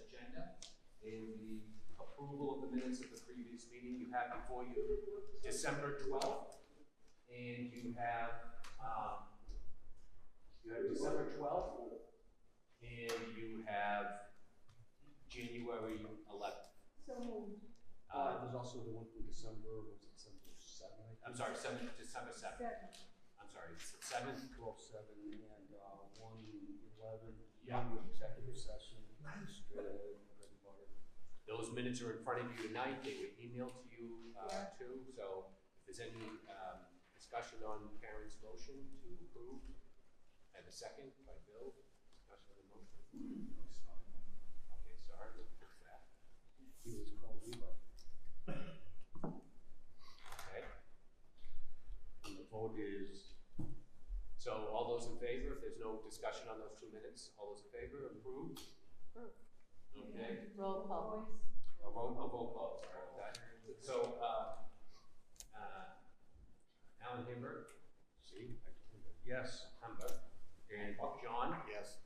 agenda is the approval of the minutes of the previous meeting. You have before you December 12th, and you have December 12th, and you have January 11th. So moved. There's also the one from December, was it December 7th? I'm sorry, December 7th. 7. I'm sorry, 7th. 12/7 and 1/11. Yeah. Executive session. Straight bread and butter. Those minutes are in front of you tonight. They were emailed to you Yeah. too. So if there's any discussion on Karen's motion to approve, and a second by Bill, discussion on the motion. Okay, sorry. What's that? He was called Levi. Okay. And the vote is, So all those in favor, if there's no discussion on those 2 minutes, all those in favor, approved? Okay. Roll call. A roll call, sorry about that. So, Alan Hamburg, see, yes. Humber, and John, Yes.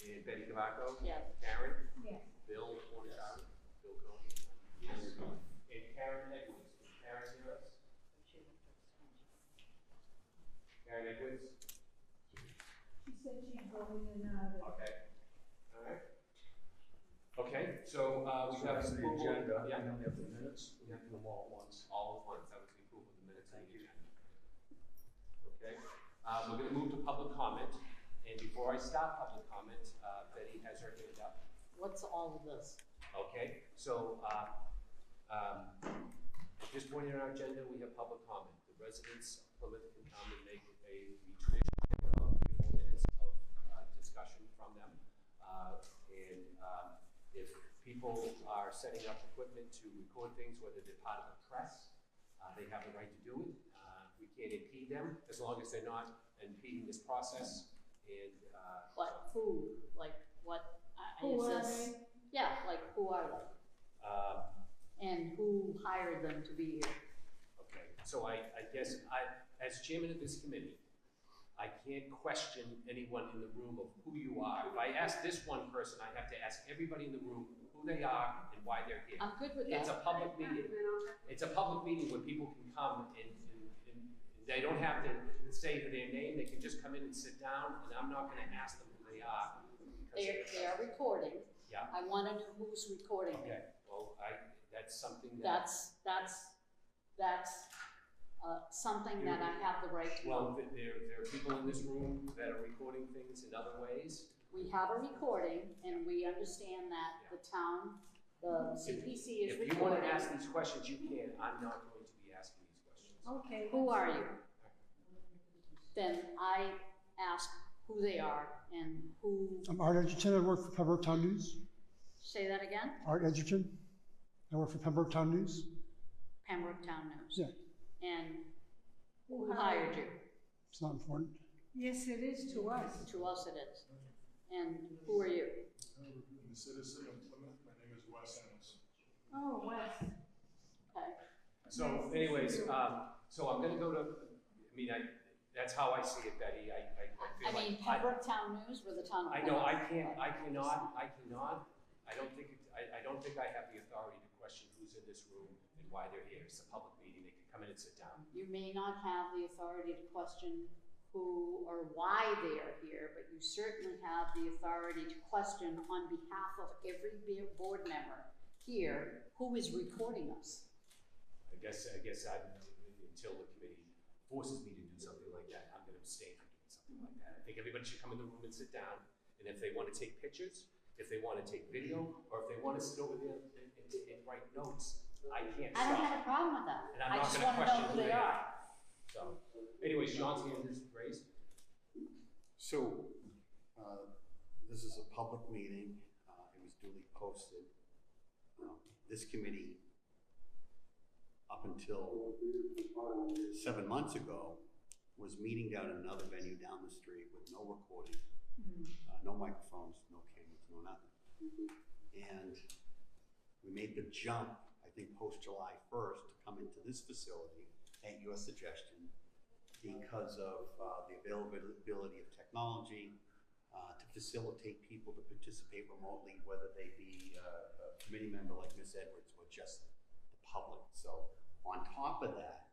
and Betty Cavaco, Yes. Karen, Yes. Bill Cornishari, Bill Coney, yes, and Karen Edwards. Can Karen hear us? Karen Edwards? She said she'd go in and out of. Okay. All right. Okay, so we So have that's the approval. agenda, Yeah. we don't have the minutes, we have to do them all at once. All at once, that was the approval of the minutes on Thank the you. agenda. Okay, we're gonna move to public comment, and before I start public comment, Betty has her hand up. What's all of this? Okay, so, at this point in our agenda, we have public comment. The residents of Plymouth can come and make the tradition of 3 or 4 minutes of discussion from them. If people are setting up equipment to record things, whether they're part of the press, they have the right to do it. We can't impede them as long as they're not impeding this process. And What, who, like, what, Who is are this? they? Yeah, like, who are they? And who hired them to be here? Okay, so I guess as chairman of this committee, I can't question anyone in the room of who you are. If I ask this one person, I have to ask everybody in the room who they are and why they're here. I'm good with It's a that. public meeting. It's a public meeting where people can come and they don't have to say their name. They can just come in and sit down, and I'm not gonna ask them who they are. because They are recording. Yeah. I wanna know who's recording. Okay, well, that's something that. That's something that I have the right to Well, know. there are people in this room that are recording things in other ways. We have a recording, and we understand that the town, the CPC is If you wanna recording. ask these questions, you can. I'm not going to be asking these questions. Okay. Who are you? Then I ask who they are and who, I'm Art Edgerton. I work for Pembroke Town News. say that again? Art Edgerton. I work for Pembroke Town News. Pembroke Town News. Yeah, And who hired you? it's not important. Yes, it is to us. To us it is. And who are you? I'm a citizen of Plymouth. My name is Wes Ennis. Oh, Wes. Okay. So anyways, so I'm gonna go to, that's how I see it, Betty. I feel I mean, like Pembroke Town News, we're the town of I Plymouth. know, I cannot, I don't think I have the authority to question who's in this room and why they're here. It's a public meeting. They can come in and sit down. You may not have the authority to question who or why they are here, but you certainly have the authority to question on behalf of every board member here who is recording us. I guess until the committee forces me to do something like that, I'm gonna abstain from doing something like that. I think everybody should come in the room and sit down, and if they wanna take pictures, if they wanna take video, or if they wanna sit over there and write notes, I can't I don't stop. have a problem with that. And I'm I not just gonna wanna know question who they are. So, anyways, John's hand is raised. So, this is a public meeting, it was duly posted. This committee, up until 7 months ago, was meeting down in another venue down the street with no recording, no microphones, no cameras, no nothing. And we made the jump, I think post July 1st, to come into this facility at your suggestion because of the availability of technology to facilitate people to participate remotely, whether they be committee member like Ms. Edwards were just the public. So on top of that,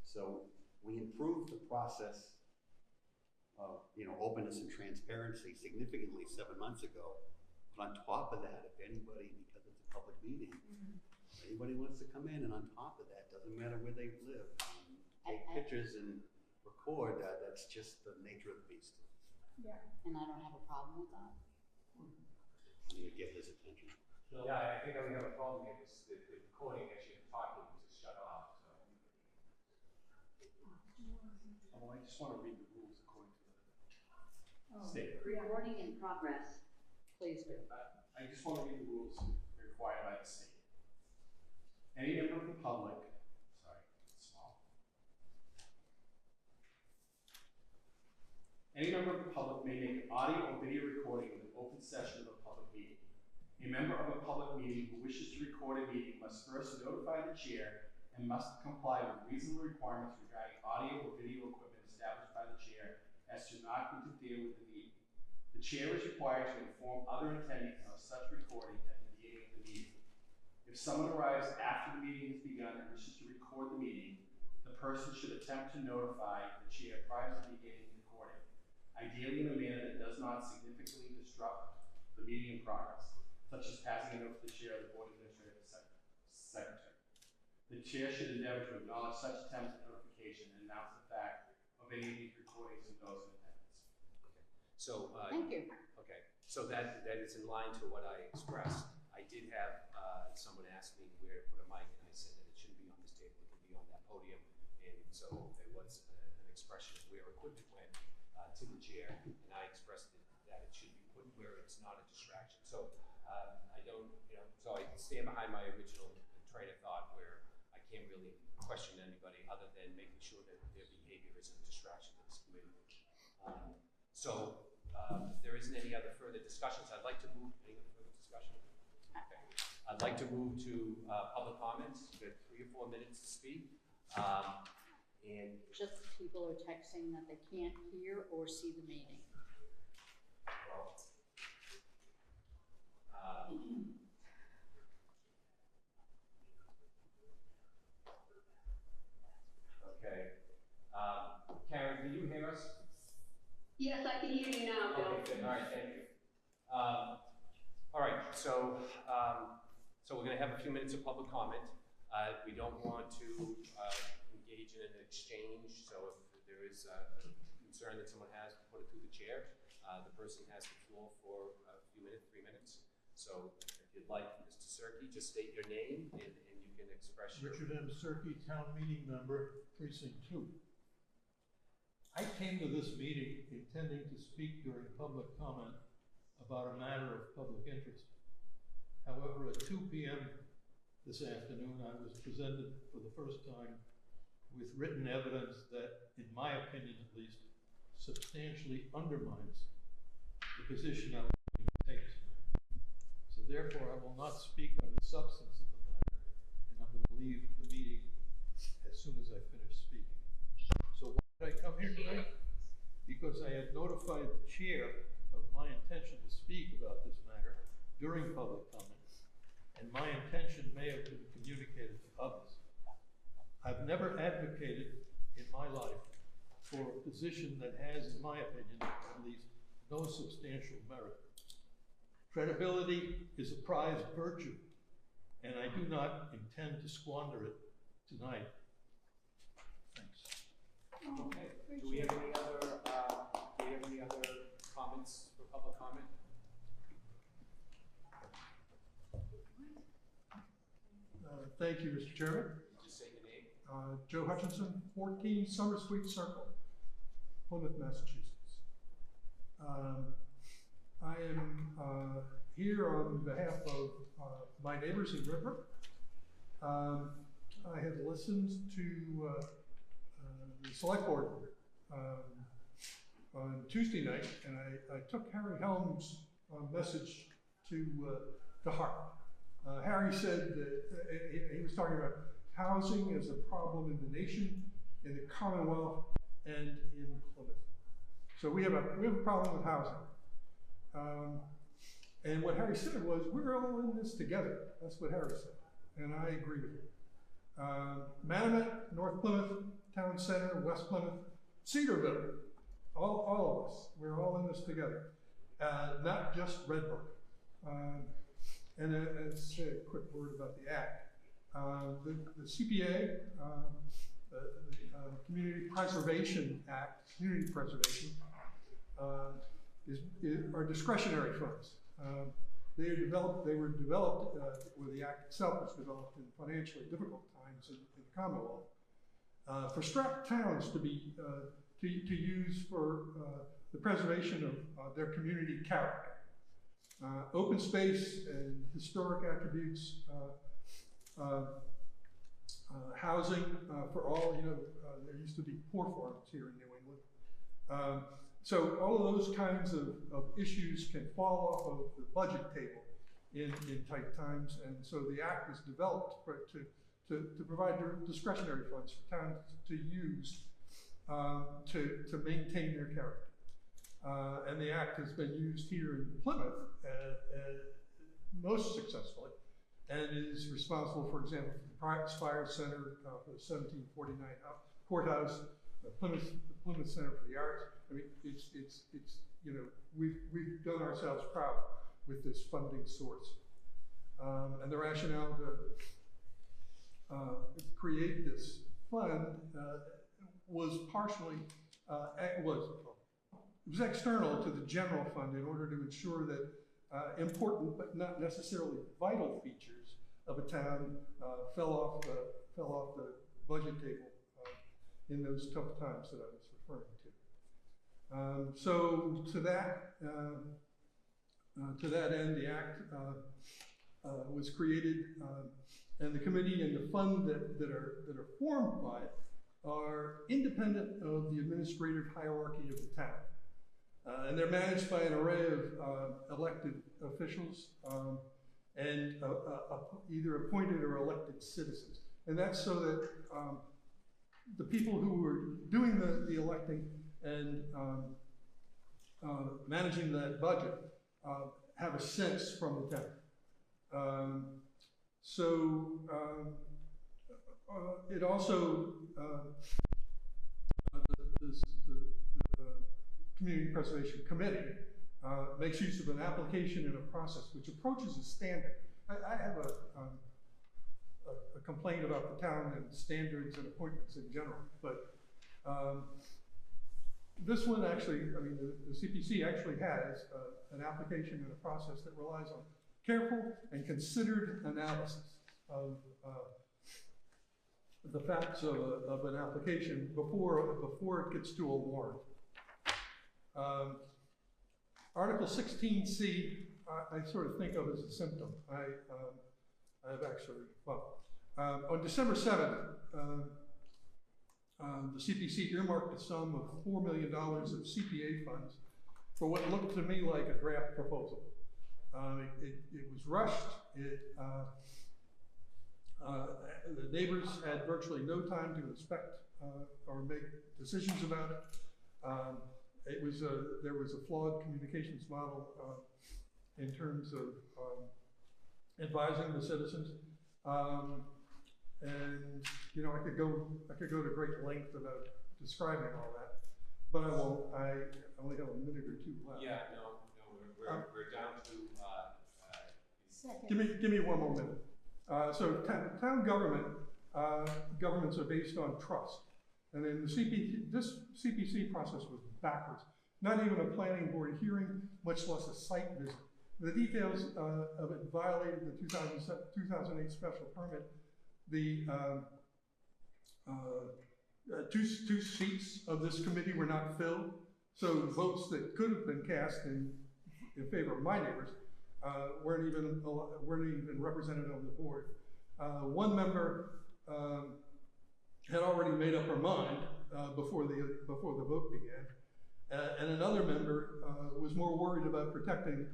so we improved the process of, openness and transparency significantly 7 months ago. But on top of that, if anybody, because it's a public meeting, if anybody wants to come in and on top of that, doesn't matter where they live, take pictures and record, that's just the nature of the beast. Yeah. And I don't have a problem with that. I'm gonna get his attention. Yeah, I think that we have a problem here, is the recording, actually, the talking was just shut off, so. I just want to read the rules according to the Oh, state. yeah. Recording in progress, please do. I just want to read the rules required by the state. Any member of the public, sorry, it's small. Any member of the public may make an audio or video recording of an open session of a public meeting. A member of a public meeting who wishes to record a meeting must first notify the chair and must comply with reasonable requirements regarding audio or video equipment established by the chair as to not interfere with the meeting. The chair is required to inform other attendees of such recording at the beginning of the meeting. If someone arrives after the meeting has begun and wishes to record the meeting, the person should attempt to notify the chair prior to beginning the recording, ideally in a manner that does not significantly disrupt the meeting in progress, such as passing a note to the chair of the board administrator secretary. The chair should endeavor to acknowledge such attempts at notification and announce the fact of any of these recordings to those in attendance. So, Thank you. okay, so that is in line to what I expressed. I did have someone ask me where to put a mic, and I said that it shouldn't be on this table, it can be on that podium. And so there was an expression of where equipment went to the chair, and I expressed that it should be put where it's not a distraction. So I don't, so I stand behind my original train of thought where I can't really question anybody other than making sure that their behavior isn't a distraction to this committee. If there isn't any other further discussions, I'd like to move, any further discussion? Okay. I'd like to move to public comments. You have 3 or 4 minutes to speak. And Just people are texting that they can't hear or see the meeting. well, okay. Karen, can you hear us? Yes, I can hear you now, Bill. Okay, good. All right, thank you. All right, so we're going to have a few minutes of public comment. We don't want to engage in an exchange, so if there is a concern that someone has, put it through the chair. The person has the floor for a few minutes, 3 minutes. So if you'd like, Mr. Cirque, just state your name and you can express your... Richard M. Cirque, Town Meeting Member, Precinct 2. I came to this meeting intending to speak during public comment about a matter of public interest. However, at 2 p.m. this afternoon, I was presented for the first time with written evidence that, in my opinion at least, substantially undermines the position I was going to take tonight. So therefore, I will not speak on the substance of the matter, and I'm going to leave the meeting as soon as I finish speaking. So why did I come here tonight? Because I had notified the chair of my intention to speak about this matter during public comment, and my intention may have been communicated to others. I've never advocated in my life for a position that has, in my opinion, at least, no substantial merit. Credibility is a prized virtue, and I do not intend to squander it tonight. Thanks. Okay. Do we have any other comments for public comment? Thank you, Mr. Chairman. Just say your name. Joe Hutchinson, 14 Summer Sweet Circle, Plymouth, Massachusetts. I am here on behalf of my neighbors in River. I had listened to the select board on Tuesday night, and I took Harry Helm's message to heart. Harry said that he was talking about housing as a problem in the nation, in the Commonwealth, and in Plymouth. So we have a problem with housing. And what Harry said was, we're all in this together. That's what Harry said, and I agree with him. Manamet, North Plymouth, Town Center, West Plymouth, Cedarville, all of us, we're all in this together, not just Red Brook. And let's say a quick word about the Act. The CPA, the Community Preservation Act, Community Preservation, are discretionary funds. They were developed, or the Act itself was developed in financially difficult times in the Commonwealth, for strapped towns to use for the preservation of their community character. Open space and historic attributes, housing for all, there used to be poor farms here in New England. So all of those kinds of issues can fall off of the budget table in tight times, and so the Act was developed to provide discretionary funds for towns to use to maintain their character. And the Act has been used here in Plymouth most successfully, and is responsible, for example, for the Price Fire Center, for the 1749 courthouse, the Plymouth Center for the Arts. I mean, it's we've done ourselves proud with this funding source, and the rationale to create this fund was partially it was external to the general fund in order to ensure that important but not necessarily vital features of a town fell off the budget table in those tough times that I was referring to. So to that end, the Act was created, and the committee and the fund that are formed by it are independent of the administrative hierarchy of the town. And they're managed by an array of elected officials and either appointed or elected citizens. And that's so that the people who are doing the electing and managing that budget have a sense from the town. It also, the Community Preservation Committee makes use of an application and a process which approaches a standard. I have a complaint about the town and standards and appointments in general, but this one actually, I mean, the CPC actually has an application and a process that relies on careful and considered analysis of the facts of an application before it gets to a warrant. Article 16C, I sort of think of as a symptom. I've actually, on December 7th, the CPC earmarked a sum of $4 million of CPA funds for what looked to me like a draft proposal. It was rushed. The neighbors had virtually no time to inspect or make decisions about it. There was a flawed communications model in terms of advising the citizens, and I could go to great length about describing all that, but I won't. I only have a minute or two left. Yeah, no, we're down to. Give me one more minute. So town governments are based on trust, and then this CPC process was backwards. Not even a planning board hearing, much less a site visit. The details of it violated the 2008 special permit. The two seats of this committee were not filled, so votes that could have been cast in favor of my neighbors weren't even represented on the board. One member had already made up her mind before the vote began, and another member was more worried about protecting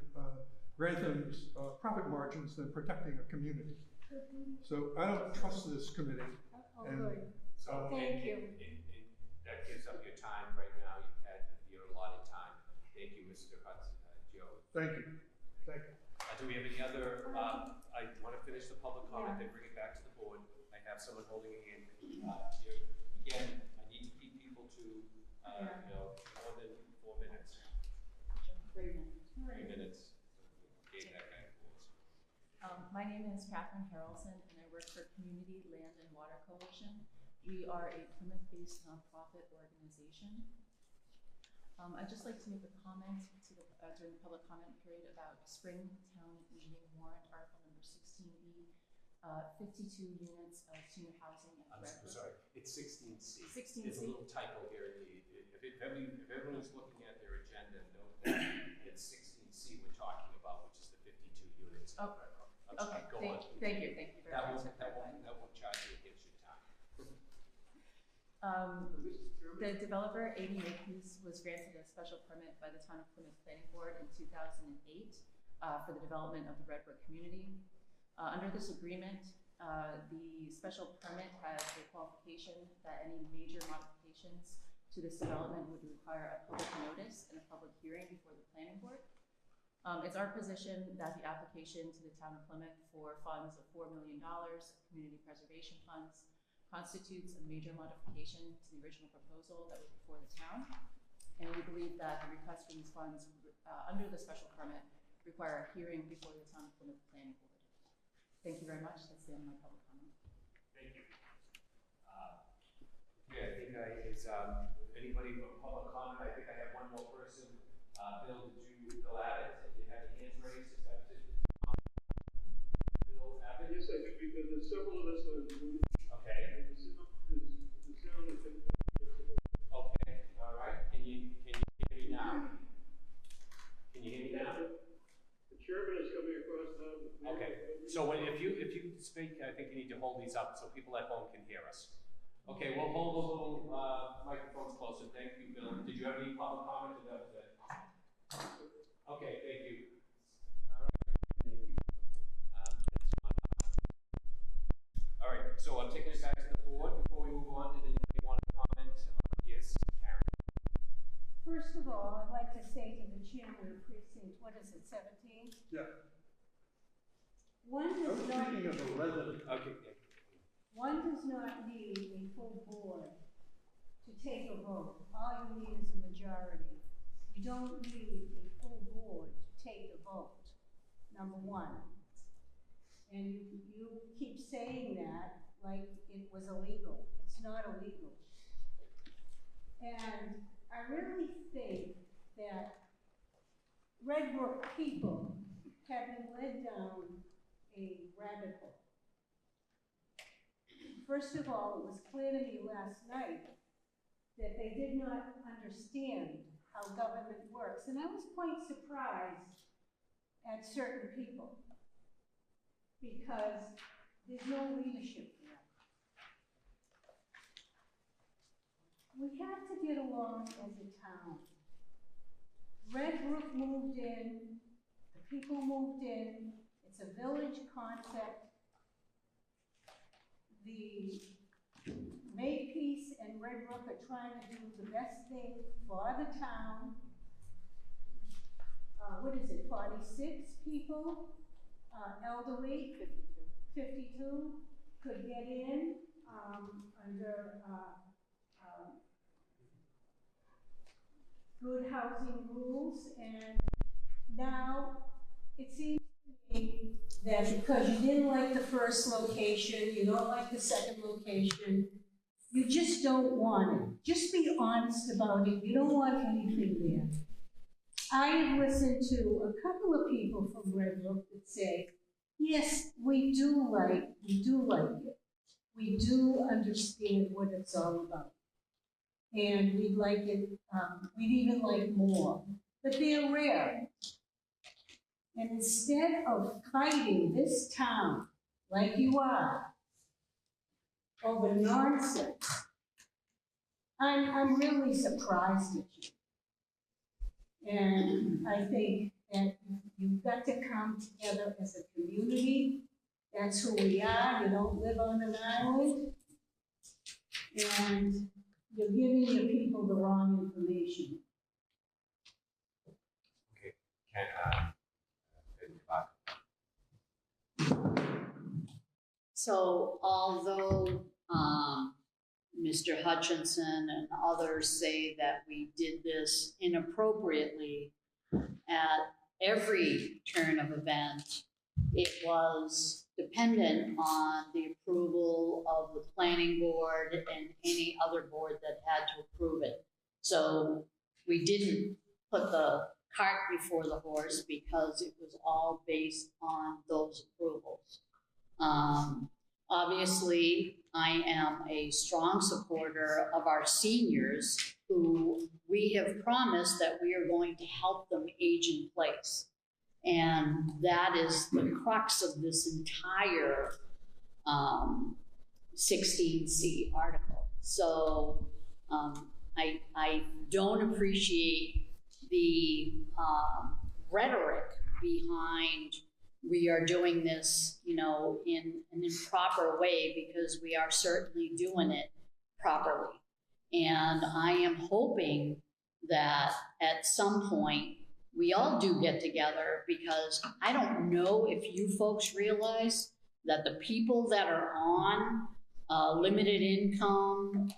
Grantham's profit margins than protecting a community. So I don't trust this committee. So Thank you. That gives up your time right now. You've had your allotted time. Thank you, Mr. Hudson, Joe. Thank you. Thank you. Do we have any other, I want to finish the public comment, then bring it back to the board. I have someone holding a hand. Here. Again, I need to keep people to, you know, more than 4 minutes. 3 minutes. 3 minutes. Okay, that kind of rules. My name is Catherine Harrelson, and I work for Community Land and Water Coalition. We are a Plymouth-based nonprofit organization. I'd just like to make a comment to the, during the public comment period about spring town meeting warrant article number 16B, 52 units of senior housing at I'm Redwood. sorry, it's 16C. 16C. There's a little typo here. If everyone's looking at their agenda, note that it's 16C we're talking about, which is the 52 units. Oh, okay, Go on. thank you very much. That won't charge you against your time. The developer, Amy Makepeace, was granted a special permit by the Town of Plymouth Planning Board in 2008 for the development of the Redwood community. Under this agreement, the special permit has a qualification that any major modifications to this development would require a public notice and a public hearing before the Planning Board. It's our position that the application to the Town of Plymouth for funds of $4 million, community preservation funds, constitutes a major modification to the original proposal that was before the town. And we believe that the request for these funds under the special permit require a hearing before the Town of Plymouth Planning Board. Thank you very much. That's the end of my public comment. Thank you. Okay, I think anybody from public comment? I think I have one more person. Bill, did you fill out it? You had your hands raised. Is that it? Bill Abbott? Yes, I think because there's several of us on Zoom. Okay. The sound is Okay. All right. Can you hear me now? Can you hear me now? The chairman is coming across now. Okay. So if you speak, I think you need to hold these up so people at home can hear us. Okay. We'll hold the little microphones closer. Thank you, Bill. Did you have any public comment, or that was it? Okay. Thank you. All right, so I'm taking it back to the board. Before we move on, did anybody want to comment on yes, Karen? First of all, I'd like to say to the chairman of precinct, what is it, 17? Yeah. One I was does not, thinking of a resident. Okay. one does not need a full board to take a vote. All you need is a majority. You don't need a full board to take a vote, number one. And you keep saying that like it was illegal. It's not illegal. And I really think that Red Brook people have been led down a rabbit hole. First of all, it was clear to me last night that they did not understand how government works. And I was quite surprised at certain people, because there's no leadership there. We have to get along as a town. Red Brook moved in, the people moved in, it's a village concept. The Makepeace and Red Brook are trying to do the best thing for the town. What is it, 46 people? Elderly, 52 could get in under good housing rules, and now it seems to me that because you didn't like the first location, you don't like the second location, you just don't want it. Just be honest about it. You don't want anything there. I have listened to a couple of people from Red Brook that say, yes, we do like it. We do understand what it's all about. And we'd like it, we'd even like more. But they're rare. And instead of fighting this town like you are over nonsense, I'm really surprised at you. And I think that you've got to come together as a community. That's who we are. You don't live on an island. And you're giving your people the wrong information. Okay. So although, Mr. Hutchinson and others say that we did this inappropriately at every turn of event, it was dependent on the approval of the planning board and any other board that had to approve it. So we didn't put the cart before the horse because it was all based on those approvals. Obviously, I am a strong supporter of our seniors who we have promised that we are going to help them age in place. And that is the crux of this entire 16C article. So I don't appreciate the rhetoric behind we are doing this, you know, in an improper way, because we are certainly doing it properly. And I am hoping that at some point we all do get together, because I don't know if you folks realize that the people that are on limited income,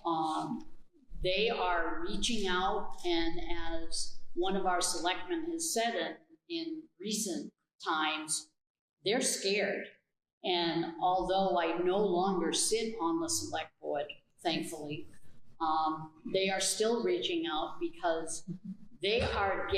they are reaching out, and as one of our selectmen has said it in recent times, they're scared. And although I no longer sit on the select board, thankfully, they are still reaching out because they are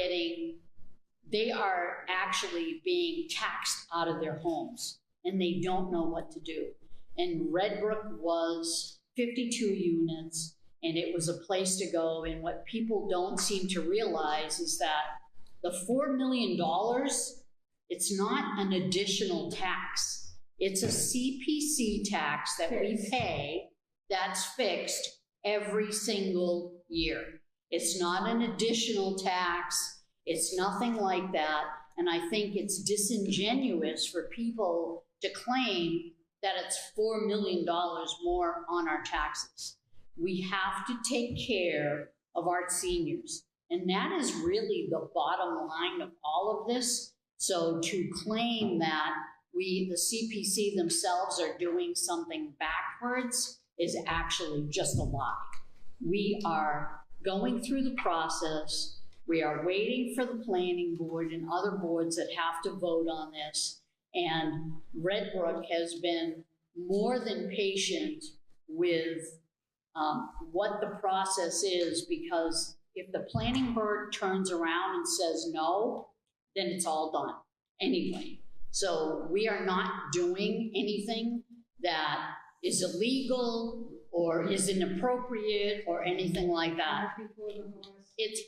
actually being taxed out of their homes, and they don't know what to do. And Redbrook was 52 units, and it was a place to go. And what people don't seem to realize is that the $4 million, it's not an additional tax. It's a CPC tax that we pay that's fixed every single year. It's not an additional tax. It's nothing like that. And I think it's disingenuous for people to claim that it's $4 million more on our taxes. We have to take care of our seniors. And that is really the bottom line of all of this. So to claim that the CPC themselves are doing something backwards is actually just a lie. We are going through the process. We are waiting for the planning board and other boards that have to vote on this. And Redbrook has been more than patient with what the process is, because if the planning board turns around and says no, then it's all done anyway. So we are not doing anything that is illegal or is inappropriate or anything like that. It's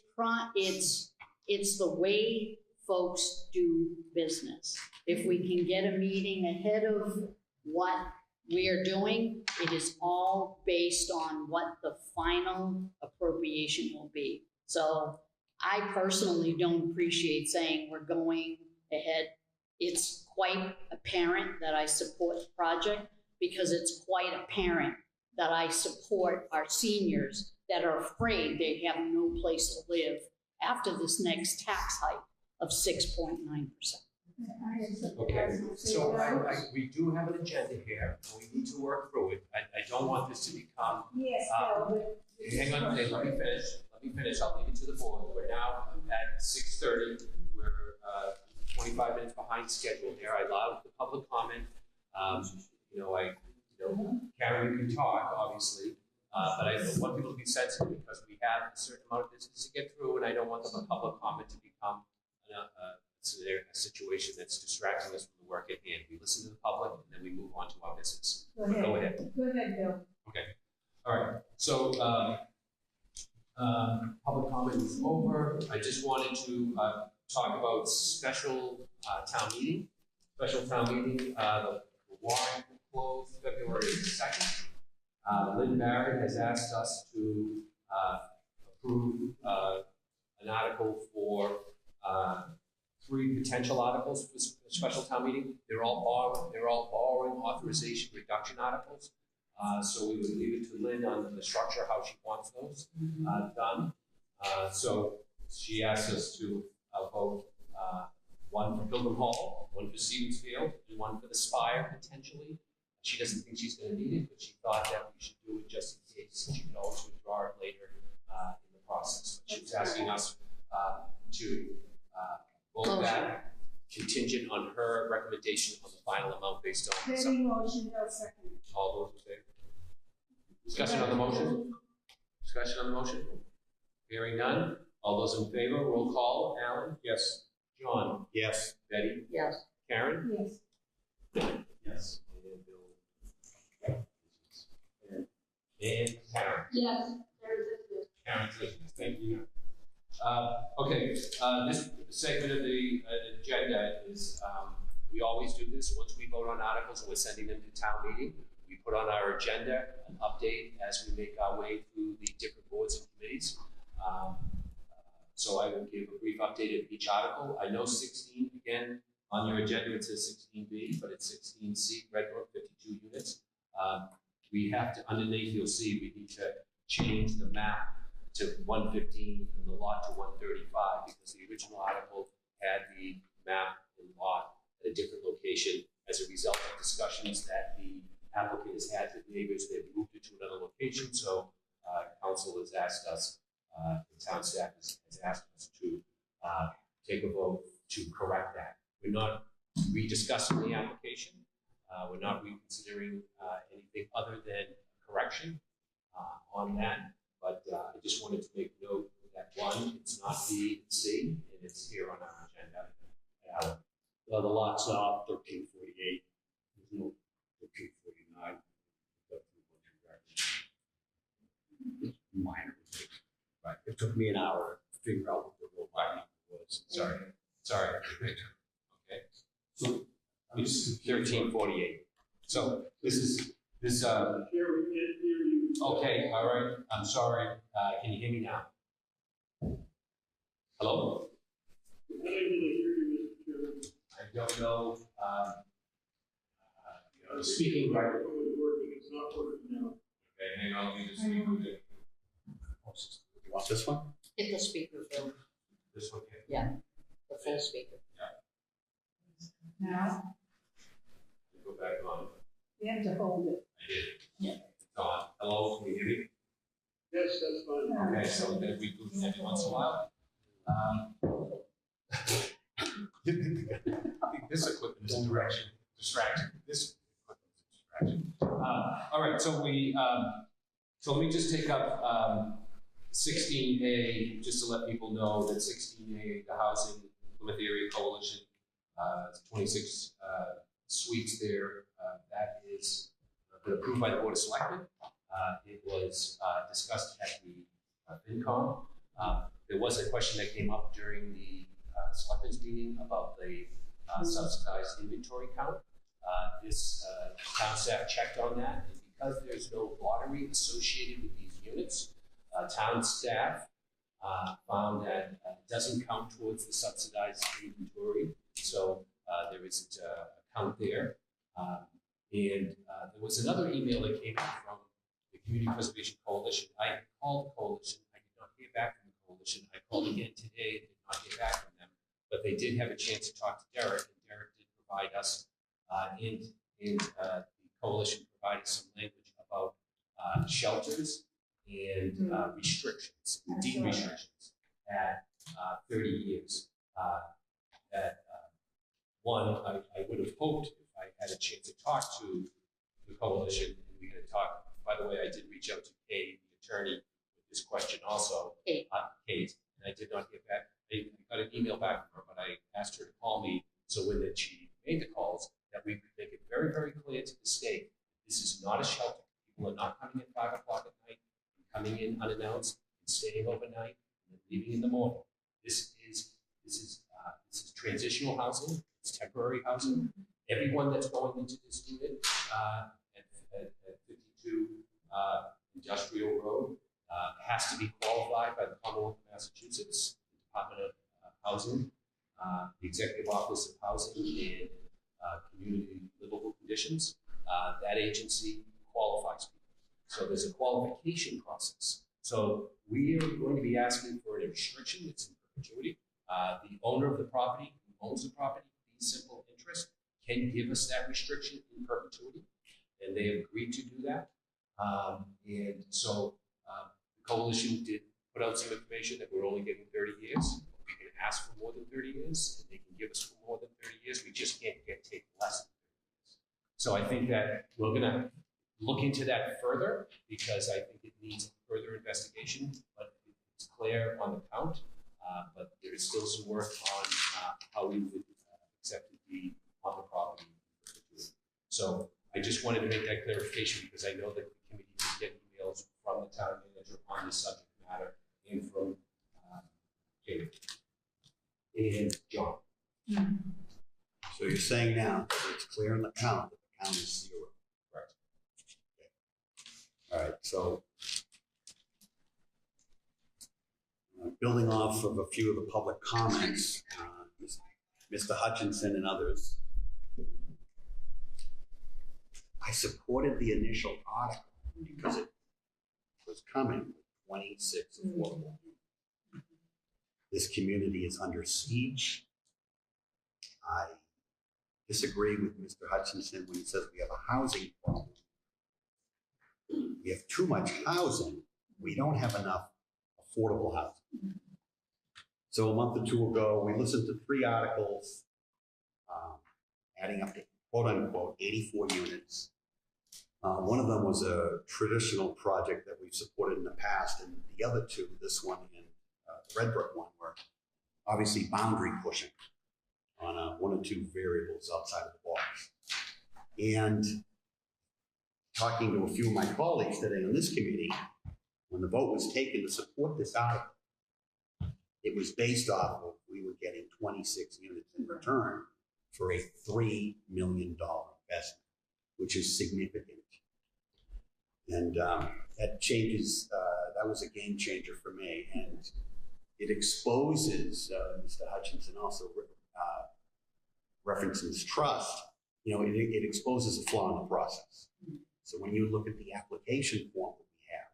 the way folks do business. If we can get a meeting ahead of what we are doing, it is all based on what the final appropriation will be. So I personally don't appreciate saying we're going ahead. It's quite apparent that I support the project, because it's quite apparent that I support our seniors that are afraid they have no place to live after this next tax hike of 6.9%. Okay, so we do have an agenda here, and we need to work through it. I don't want this to become. Yes, hang on, okay, let me finish, I'll leave it to the board. We're now at 6:30, we're 25 minutes behind schedule here. I allowed the public comment. Karen, you can talk, obviously, but I want people to be sensitive, because we have a certain amount of business to get through, and I don't want the public comment to become a situation that's distracting us from the work at hand. We listen to the public, and then we move on to our business. Go ahead. Go ahead, Bill. Okay. All right. So public comment is over. I just wanted to talk about special town meeting. Special town meeting. The warrant will close February 2nd. Lynn Barrett has asked us to approve an article for 3 potential articles for special town meeting. They're all borrowing authorization reduction articles. So we would leave it to Lynn on the structure, how she wants those done. So she asked us to vote one for Pilgrim Hall, one for Stevens Field, and one for the Spire, potentially. She doesn't think she's gonna need it, but she thought that we should do it just in case. She can always withdraw it later in the process. But she was asking us to vote that contingent on her recommendation on the final amount based on Betty motion, no second. all those in favor? Discussion on the motion? Discussion on the motion? Hearing none. All those in favor, roll call. Alan? Yes. John? Yes. Betty? Yes. Karen? Yes. Yes. And Bill? And Karen? Yes. Karen, thank you. Okay, this segment of the agenda is, we always do this, once we vote on articles and we're sending them to town meeting, we put on our agenda an update as we make our way through the different boards and committees. So I will give a brief update of each article. I know 16, again, on your agenda it says 16B, but it's 16C, Redbrook, 52 units. We have to, underneath you'll see, we need to change the map to 115 and the lot to 135 because the original article had the map and lot at a different location as a result of discussions that the applicant has had with neighbors. They've moved it to another location, so council has asked us, the town staff has asked us to take a vote to correct that. We're not rediscussing the application. We're not reconsidering anything other than correction on that. But I just wanted to make note that one, it's not B, it's C, and it's here on our agenda. The lots are 1348. There's no 1349. Minor mistakes. Right. It took me an hour to figure out what the real minor was. Sorry. Okay. So it's 1348. So this is this. Okay, all right, I'm sorry, can you hear me now? Hello? I don't know, speaking right. Okay, hang on, let me just remove it. You want this one? Hit the speaker, Bill. This one, okay. Yeah, the full speaker. Now, Go back on. you have to hold it. I did. Yeah. It's on. Hello, can you hear me? Yes, that's fine. Okay, so then we do it every once in a while. I think this equipment is distraction. This equipment is distraction. All right, so so let me just take up 16A, just to let people know that 16A, the Housing Plymouth Area Coalition, 26 suites there. That is been approved by the Board of Selectmen. It was discussed at the FinCom. There was a question that came up during the Selectmen's meeting about the subsidized inventory count. This town staff checked on that, and because there's no lottery associated with these units, town staff found that it doesn't count towards the subsidized inventory, so there isn't a count there. And there was another email that came out from the Community Preservation Coalition. I called the coalition. I did not hear back from the coalition. I called again today and did not hear back from them. But they did have a chance to talk to Derek, and Derek did provide us, the coalition provided some language about shelters and restrictions, deed restrictions at 30 years. One, I would have hoped if I had a chance to talk to the coalition, and we had to talk. By the way, I did reach out to Kate, the attorney, with this question also. Kate, and I did not get back. I got an email back from her, but I asked her to call me. So when she made the calls, that we could make it very, very clear to the state, this is not a shelter. People are not coming at 5 o'clock at night, and coming in unannounced, and staying overnight, and leaving in the morning. This is transitional housing. It's temporary housing. Everyone that's going into this unit at 52 Industrial Road has to be qualified by the Commonwealth of Massachusetts, the Department of Housing, the Executive Office of Housing and Community Livable Conditions. That agency qualifies people. So there's a qualification process. So we are going to be asking for a restriction. It's in perpetuity. The owner of the property, who owns the property, fee simple interest, can give us that restriction in perpetuity. and they have agreed to do that. And so the coalition did put out some information that we're only getting 30 years. We can ask for more than 30 years, and they can give us for more than 30 years. We just can't take less than 30 years. So I think that we're gonna look into that further, because I think it needs further investigation, but it's clear on the count. But there is still some work on how we would accept the deed on the property. So I just wanted to make that clarification, because I know that the committee did get emails from the town manager on this subject matter, and from David and John. So you're saying now that it's clear in the count that the count is 0. Correct. Okay. All right, so building off of a few of the public comments, Mr. Hutchinson and others, I supported the initial article because it was coming with 26 affordable units. This community is under siege. I disagree with Mr. Hutchinson when he says we have a housing problem. We have too much housing. We don't have enough affordable housing. So a month or two ago, we listened to 3 articles, adding up to quote unquote 84 units. One of them was a traditional project that we've supported in the past, and the other 2, this one and the Redbrook one, were obviously boundary pushing on 1 or 2 variables outside of the box. And talking to a few of my colleagues today on this committee, when the vote was taken to support this article, it was based off of we were getting 26 units in return for a $3 million investment, which is significant. And that changes, that was a game changer for me. And it exposes, Mr. Hutchinson also references trust, you know, it exposes a flaw in the process. So when you look at the application form that we have,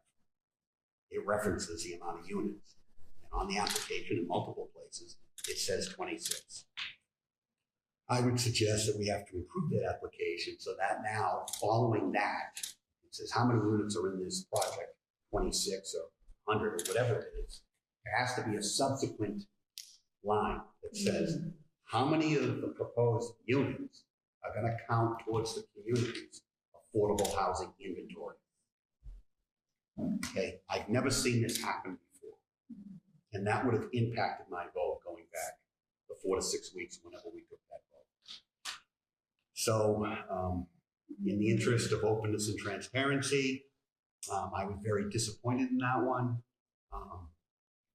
it references the amount of units. And on the application in multiple places, it says 26. I would suggest that we have to improve that application so that now, following that, it says how many units are in this project, 26 or 100 or whatever it is. There has to be a subsequent line that says how many of the proposed units are going to count towards the community's affordable housing inventory. Okay, I've never seen this happen before. And that would have impacted my vote going back the 4 to 6 weeks whenever we took that vote. So in the interest of openness and transparency, I was very disappointed in that one.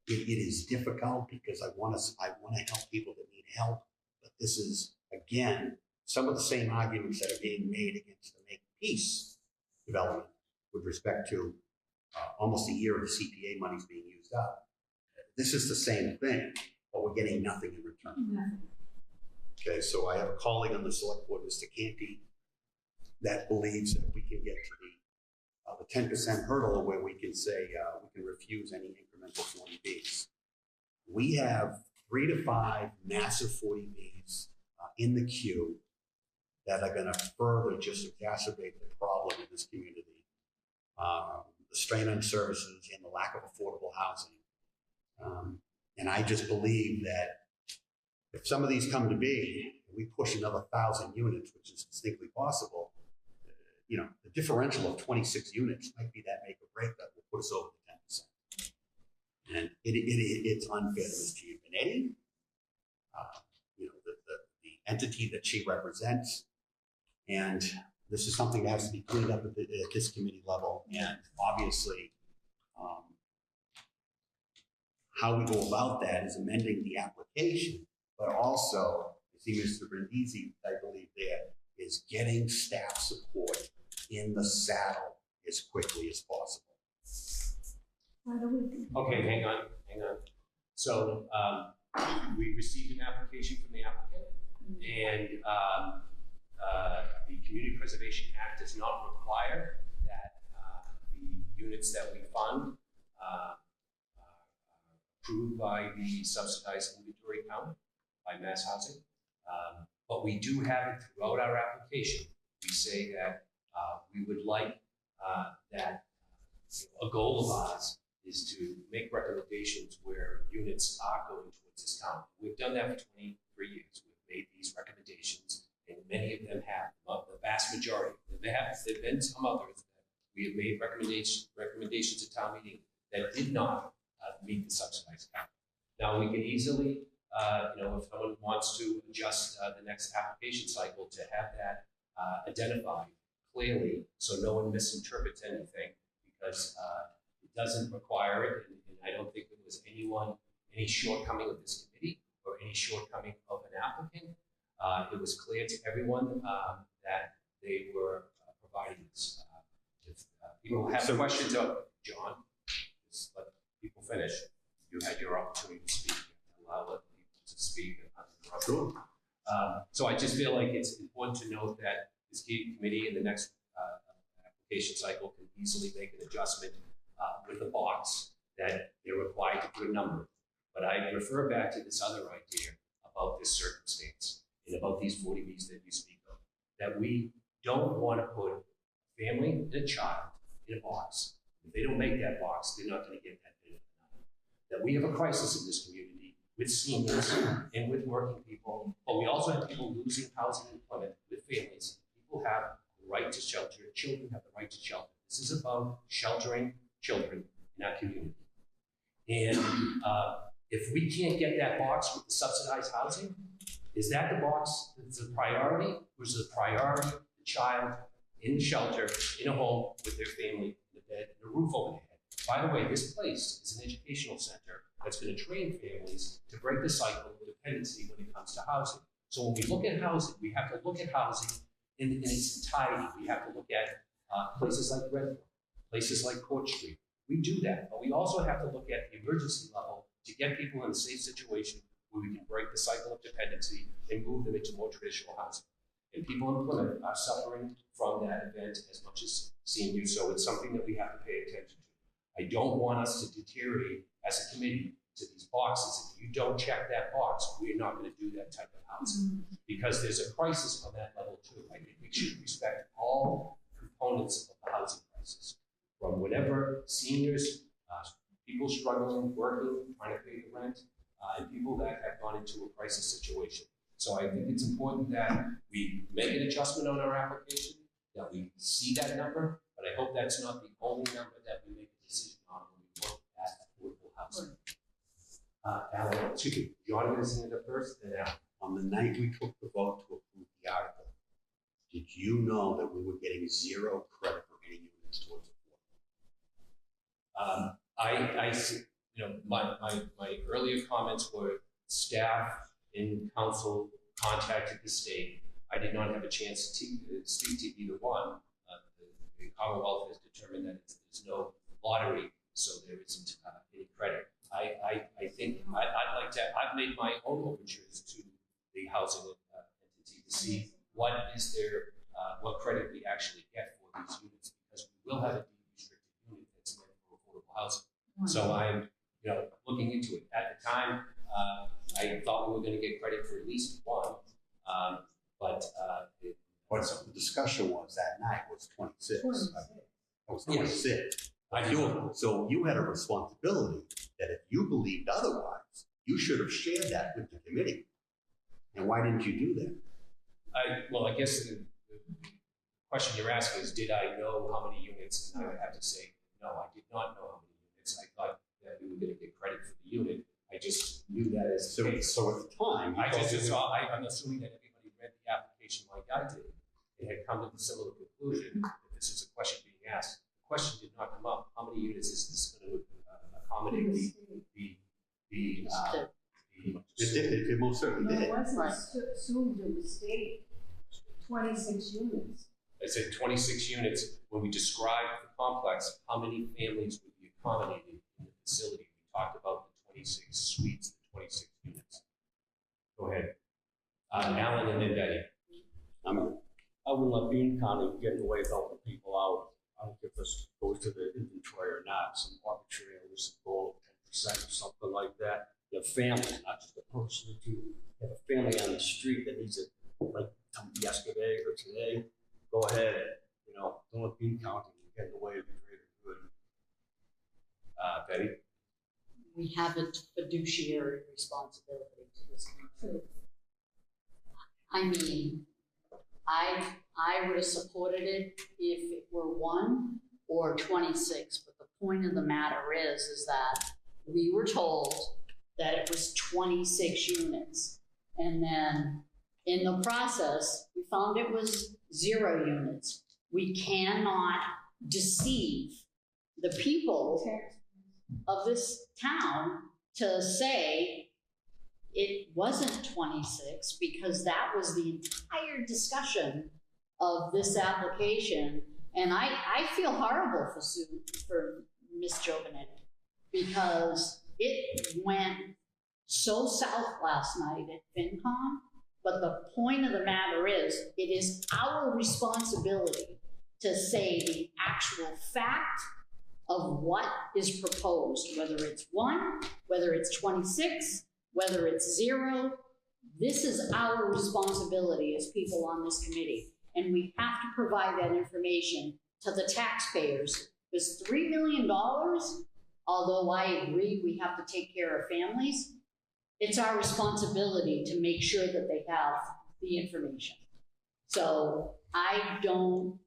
It is difficult because I want to help people that need help, but this is, again, some of the same arguments that are being made against the Make Peace development with respect to almost a year of the CPA money's being used up. This is the same thing, but we're getting nothing in return. Okay, so I have a colleague on the select board, Mr. Canty, that believes that we can get to the 10% hurdle where we can say we can refuse any incremental 40Bs. We have 3 to 5 massive 40Bs in the queue that are going to further just exacerbate the problem in this community. The strain on services and the lack of affordable housing. And I just believe that if some of these come to be, we push another 1,000 units, which is distinctly possible, you know, the differential of 26 units might be that make or break that will put us over the 10%. And it's unfair to Ms. Giovanetti, you know, the entity that she represents. And this is something that has to be cleaned up at this committee level. And obviously, how we go about that is amending the application, but also, I see Mr. Brindisi, I believe there, is getting staff support in the saddle as quickly as possible. Okay, hang on. So we received an application from the applicant, and the Community Preservation Act does not require that the units that we fund approved by the subsidized inventory count by Mass Housing. But we do have it throughout our application. We say that We would like that a goal of ours is to make recommendations where units are going towards this town. We've done that for 23 years. We've made these recommendations, and many of them have, the vast majority. There have been some others that we have made recommendations at town meeting that did not meet the subsidized cap. Now, we can easily, if someone wants to adjust the next application cycle to have that identified clearly so no one misinterprets anything, because it doesn't require it, and I don't think there was any shortcoming of this committee or any shortcoming of an applicant. It was clear to everyone that they were providing this. If people have questions of John, just let people finish. You had your opportunity to speak. Allow other people to speak and uninterrupt. Sure. So I just feel like it's important to note that this committee in the next application cycle can easily make an adjustment with a box that they're required to put a number. But I refer back to this other idea about this circumstance and about these 40Bs that you speak of, that we don't want to put a family and a child in a box. If they don't make that box, they're not going to get that benefit. That we have a crisis in this community with seniors and with working people, but we also have people losing housing in Plymouth with families. People have the right to shelter. Children have the right to shelter. This is about sheltering children in our community. And if we can't get that box with the subsidized housing, is that the box that's a priority, or is the priority the child in shelter, in a home with their family, in a bed, and a roof over their head? By the way, this place is an educational center that's going to train families to break the cycle of dependency when it comes to housing. So when we look at housing, we have to look at housing in its entirety. We have to look at places like Redwood, places like Court Street. We do that, but we also have to look at the emergency level to get people in a safe situation where we can break the cycle of dependency and move them into more traditional housing. And people in Plymouth are suffering from that event as much as seniors, so it's something that we have to pay attention to. I don't want us to deteriorate as a committee to these boxes. If you don't check that box, we're not going to do that type of housing, because there's a crisis on that level too. I think we should respect all components of the housing crisis, from whatever seniors, people struggling, working, trying to pay the rent, and people that have gone into a crisis situation. So I think it's important that we make an adjustment on our application, that we see that number, but I hope that's not the only number that we make a decision on when we look at affordable housing. Alan, excuse me, you want to say that first? Then Alan. On the night we took the vote to approve the article, did you know that we were getting 0 credit for any units towards affordable? I my earlier comments were staff and council contacted the state. I did not have a chance to speak to either one. The Commonwealth has determined that there's no lottery, so there isn't any credit. I think I'd like to, I've made my own overtures to the housing entity to see what is their, what credit we actually get for these units, because we will have a deed restricted unit that's meant for affordable housing. So I'm, looking into it. At the time, I thought we were going to get credit for at least one, but the discussion was that night was 26. 26. It was 26. So you had a responsibility that if you believed otherwise, you should have shared that with the committee. And why didn't you do that? I guess the question you're asking is, did I know how many units? And I would have to say, no, I did not know how many units. I thought that we were going to get credit for the unit. I just knew that as the case. So at the time, I'm assuming that everybody read the application like I did and had come to the similar conclusion that this was a question being asked. The question did not come up. How many units is this going to accommodate it most certainly did. No, it wasn't assumed it was state, 26 units. I said 26 units. When we described the complex, how many families would be accommodated in the facility? We talked about the 26 suites, the 26 units. Go ahead. Alan and then Betty. I wouldn't let Bean County get in the way of helping people out. I don't care if this goes to the inventory or not, some arbitrary goal of 10% or something like that. You have families, not just a person or two. You have a family on the street that needs it like yesterday or today. Go ahead, bean counting and getting away with the greater good. Betty? We have a fiduciary responsibility to this country. I mean, I would have supported it if it were 1 or 26, but the point of the matter is that we were told that it was 26 units. And then in the process, we found it was 0 units. We cannot deceive the people of this town to say it wasn't 26, because that was the entire discussion of this application. And I feel horrible for Ms. Giovanetti, because it went so south last night at FinCom. But the point of the matter is, it is our responsibility to say the actual fact of what is proposed, whether it's 1, whether it's 26, whether it's 0. This is our responsibility as people on this committee. And we have to provide that information to the taxpayers. Because $3 million, although I agree we have to take care of families, it's our responsibility to make sure that they have the information. So I don't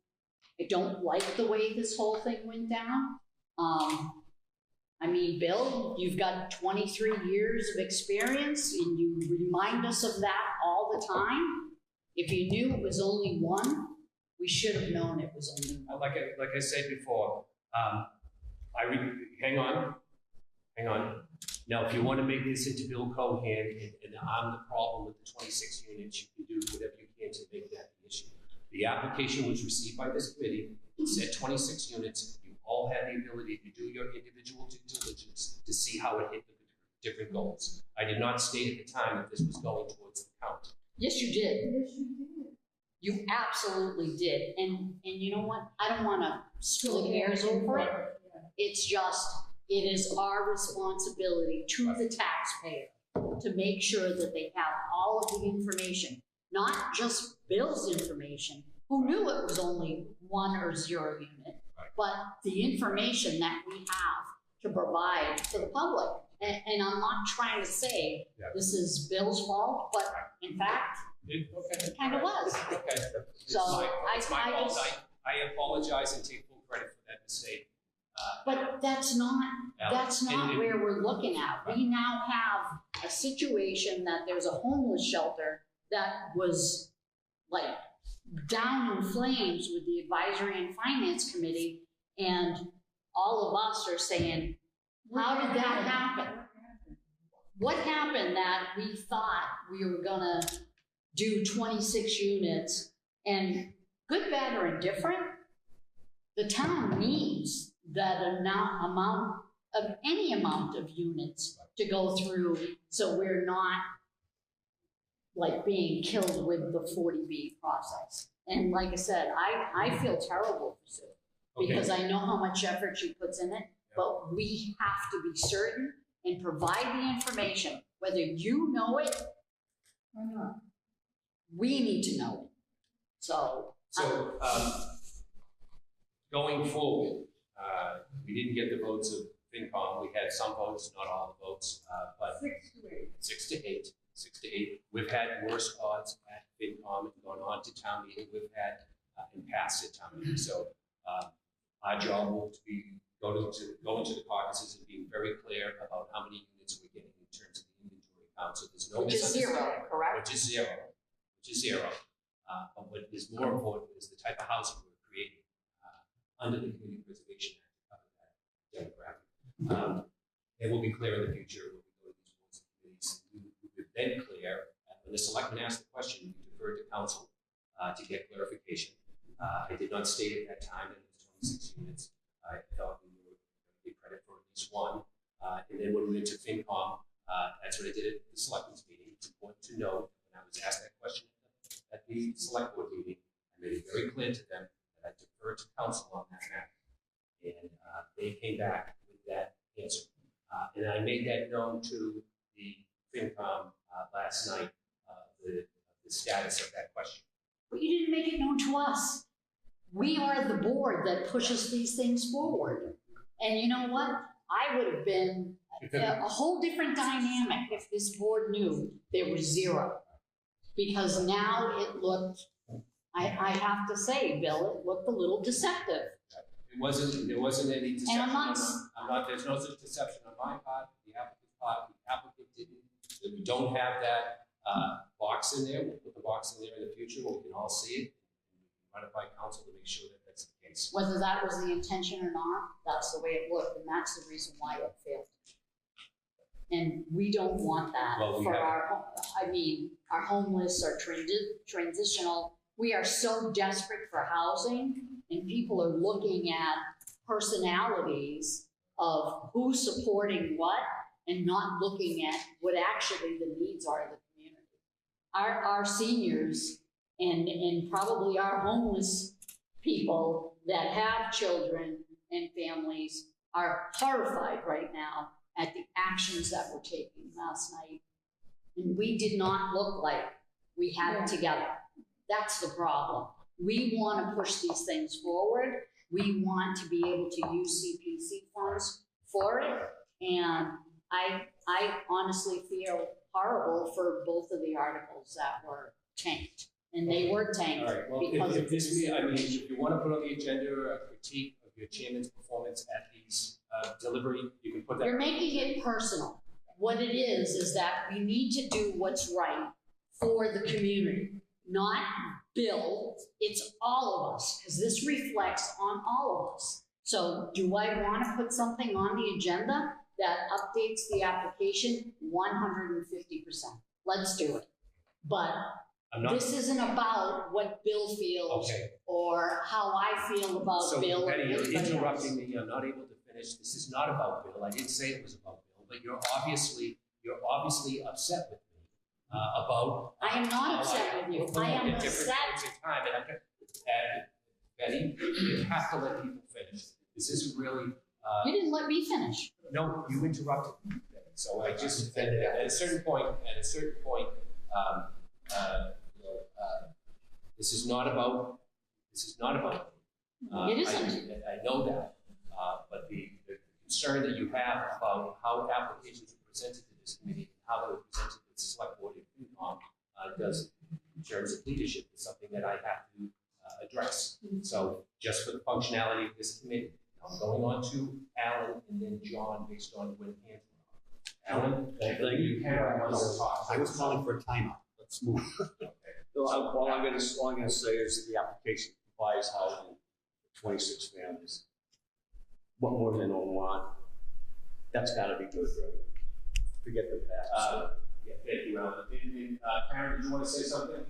like the way this whole thing went down. I mean, Bill, you've got 23 years of experience, and you remind us of that all the time. If you knew it was only 1, we should have known it was only 1. Like I said before, hang on. Now, if you want to make this into Bill Cohan and I'm the problem with the 26 units, you can do whatever you can to make that the issue. The application was received by this committee. It said 26 units. You all had the ability to do your individual due diligence to see how it hit the different goals. I did not state at the time that this was going towards the count. Yes, you did. Yes, you did. You absolutely did. And you know what? I don't want to split hairs over it. It's just, it is our responsibility to the taxpayer to make sure that they have all of the information, not just Bill's information, who knew it was only 1 or 0 unit, but the information that we have to provide to the public. And I'm not trying to say this is Bill's fault, but in fact, it kind of was. Okay. So it's my fault. I apologize and take full credit for that mistake. But that's not where we're looking at. We now have a situation that there's a homeless shelter that was like down in flames with the Advisory and Finance Committee, and all of us are saying, how did that happen? What happened that we thought we were gonna do 26 units, and good, bad, or indifferent, the town needs that amount of any amount of units to go through, so we're not like being killed with the 40B process. And like I said, I feel terrible for Sue, because I know how much effort she puts in it, but we have to be certain and provide the information, whether you know it or not. We need to know it. So going forward, we didn't get the votes of FinCom. We had some votes, not all the votes, but 6 to 8. 6 to 8. We've had worse odds at FinCom and gone on to town meeting. We've had and passed at town meeting. So our job will be going to the caucuses and being very clear about how many units we're getting in terms of the inventory count. So there's no misunderstanding. Which is 0, correct? Which is 0. But what is more important is the type of housing we're creating under the Community Preservation Act to cover that demographic. And we'll be clear in the future when we go to these boards and committees. We've been clear. When the selectman asked the question, we deferred to council to get clarification. I did not state at that time that it was 26 units. I thought we were going to get credit for at least 1. And then when we went to FinCom, that's what I did at the selectmen's meeting. It's important to note that when I was asked that question at the select board meeting, I made it very clear to them that I deferred to council on that matter. And they came back with that answer. And I made that known to the FinCom last night, the status of that question. But you didn't make it known to us. We are the board that pushes these things forward. And you know what? I would have been a whole different dynamic if this board knew there was zero. Because now it looked, I have to say, Bill, it looked a little deceptive. There wasn't any deception. And I'm not, there's no such deception on my part, the applicant's part, the applicant didn't. That we don't have that box in there, we'll put the box in there in the future, where we can all see it. Run it by council to make sure that that's the case. whether that was the intention or not, that's the way it looked, and that's the reason why it failed. And we don't want that for our homeless, our transitional. We are so desperate for housing, and people are looking at personalities of who's supporting what and not looking at what actually the needs are of the community. Our seniors and probably our homeless people that have children and families are horrified right now at the actions that were taken last night. And we did not look like we had it together. That's the problem. We want to push these things forward. We want to be able to use CPC funds for it. And I honestly feel horrible for both of the articles that were tanked. And they were tanked. All right, well, because if you want to put on the agenda a critique of your chairman's performance at these delivery, you can put that. You're making it personal. What it is that we need to do what's right for the community, not Bill. It's all of us, because this reflects on all of us. So do I want to put something on the agenda that updates the application? 150%. Let's do it. But this isn't about what Bill feels or how I feel about Bill. So, Betty, you're interrupting me. I'm not able to finish. This is not about Bill. I didn't say it was about Bill, but you're obviously upset with me about. I am not upset with you. I am upset. Betty, you have to let people finish. This isn't really. You didn't let me finish. No, you interrupted me. So I just at a certain point. This is not about. It isn't. I know that, but the concern that you have about how applications are presented to this committee, how they were presented to the select board and FinCom, does in terms of leadership is something that I have to address. So just for the functionality of this committee, I'm going on to Alan and then John based on when hands were up. Alan, you have to talk. I was calling for a timeout. Let's move. So all I'm gonna say is the application provides housing for 26 families. What more than they don't want? That's gotta be good, right? Forget the past. Yeah, thank you, Alan. Karen, did you want to say something?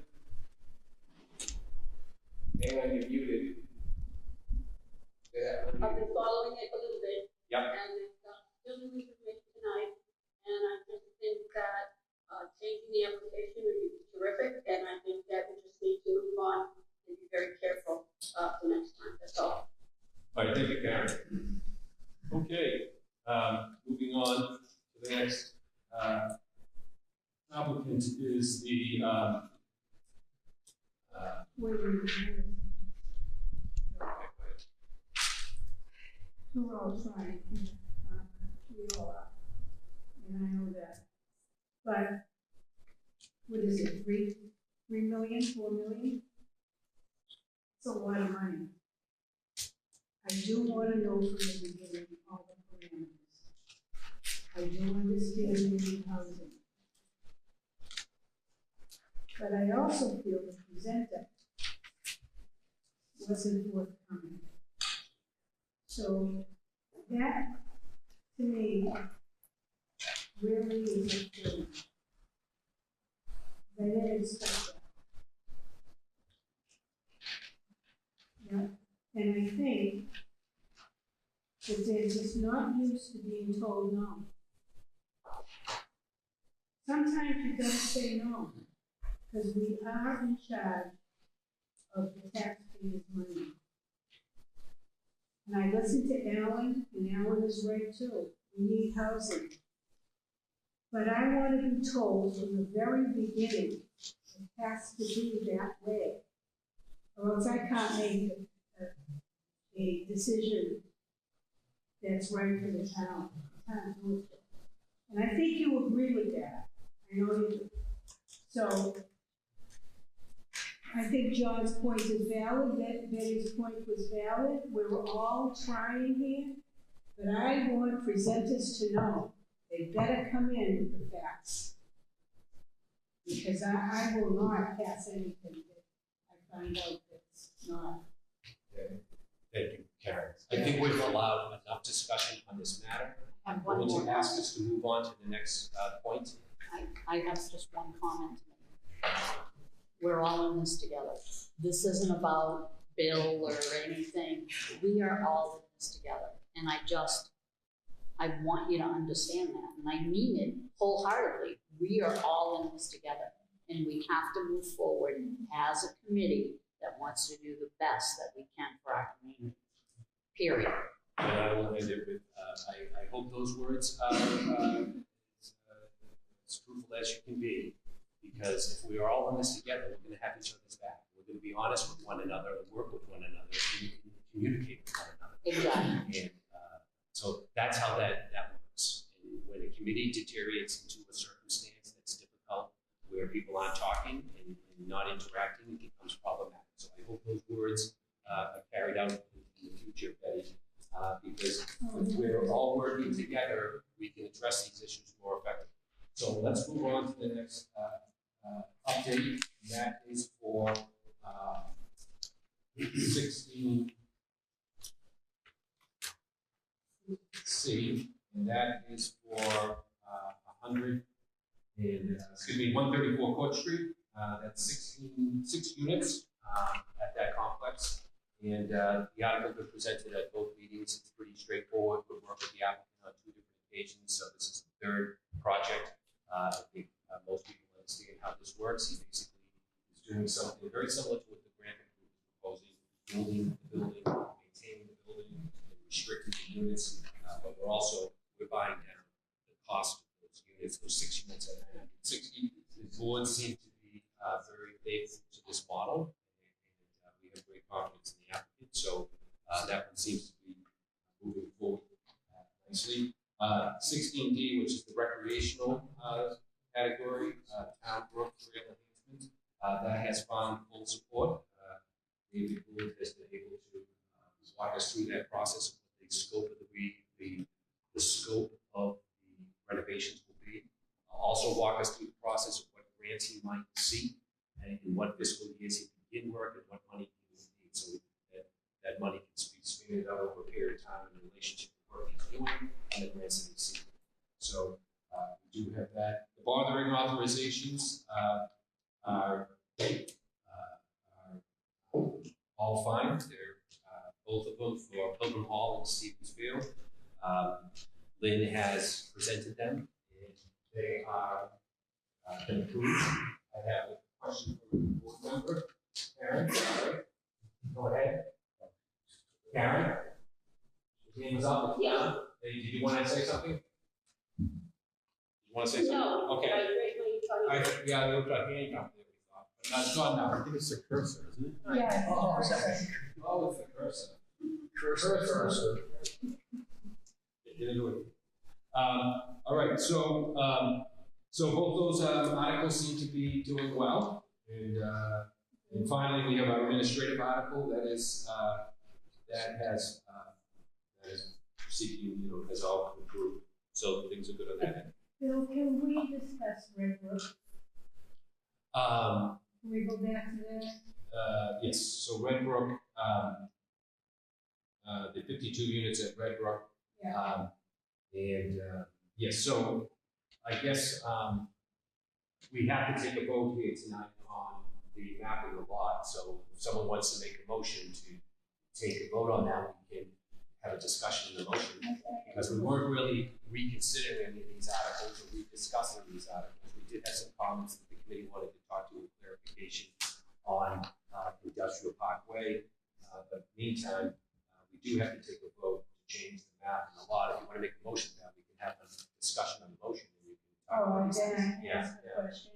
Hang on, you're muted. Yeah. I've been following it a little bit. Yep. And it's still new information tonight. And I just think that changing the application would be terrific. And I think that we just need to move on and be very careful for next time. That's all. All right, thank you, Karen. Okay, moving on to the next applicant is the We're all trying, we all are, and I know that. But, what is it, 3 million, 4 million? It's a lot of money. I do want to know from the beginning all the parameters. I do understand the need housing. But I also feel the presenter wasn't forthcoming. So that, to me, really is a thing. I didn't expect that. Yeah, and I think that they're just not used to being told no. Sometimes you gotta say no, because we are in charge of the taxpayers' money. And I listened to Alan, and Alan is right too. We need housing. But I want to be told from the very beginning, it has to be that way. Or else I can't make a decision that's right for the town of Plymouth. And I think you agree with that. I know you do. So I think John's point is valid, Betty's point was valid. We're all trying here. But I want presenters to know they better come in with the facts. Because I will not pass anything that I find out that's not. Okay. Thank you, Karen. I think we've allowed enough discussion on this matter. And one Would more you ask comment. us to move on to the next point? I have just one comment to make. We're all in this together. This isn't about Bill or anything. We are all in this together. And I want you to understand that. And I mean it wholeheartedly. We are all in this together. And we have to move forward as a committee that wants to do the best that we can for our community. Period. And I will end it with, I hope those words are as truthful as you can be, because if we are all in this together, we're going to have each other's back. We're going to be honest with one another and work with one another and communicate with one another. Exactly. And so that's how that works. And when a committee deteriorates into a circumstance that's difficult, where people aren't talking and not interacting, it becomes problematic. So I hope those words are carried out in the future, Betty. Because if we're all working together, we can address these issues more effectively. So let's move on to the next update, and that is for 16C, and that is for 134 Court Street. That's 6 units at that complex. And the article was presented at both meetings. It's pretty straightforward. We've worked with the applicant on 2 different occasions, so this is the 3rd project. I think most people understand how this works. He basically is doing something very similar to what the grant group is proposing, building the building, maintaining the building, and restricting the units. But we're buying down the cost of those units, those 6 units at 960. The board seemed to be very faithful to this model. We have great confidence in the applicant, so that one seems to be moving forward nicely. 16D, which is the recreational category, town brook trail enhancement, that has found full support. David Gould has been able to walk us through that process of what the scope of the scope of the renovations will be. Also walk us through the process of what grants he might seek and in what fiscal years he can begin work and what money he will need, so that money can be expanded out over a period of time in relationship to the work he's doing and the grants that he's seeking. So we do have that. The bothering authorizations are all fine. They're both of them for Pilgrim Hall and Stevens Field. Lynn has presented them, and they are been approved. I have a question from the board member, Karen. Sorry. Go ahead. Karen? Your hand was up? Yeah. Hey, did you want to say something? You want to say something? No. Okay. Yeah, I looked at hand up there, we thought. But not, it's gone now. I think it's the cursor, isn't it? Yeah. Oh, it's the cursor. Cursor. Didn't do it. All right, so both those articles seem to be doing well, and finally we have our administrative article that is seeking, has all approved. So things are good on that end. Bill, can we discuss Red Brook? Can we go back to that? Yes, so Red Brook, the 52 units at Red Brook. Yeah. Yes, so I guess we have to take a vote here tonight on the map of the lot. So if someone wants to make a motion to take a vote on that, we can have a discussion in the motion. Because we weren't really reconsidering any of these articles or rediscussing these articles. We did have some comments that the committee wanted to talk to, clarification on Industrial Parkway. But meantime, we do have to take a vote to change the map and the lot. If you want to make a motion now, we can have a discussion on the motion. And we can talk about these then things. I can ask the question.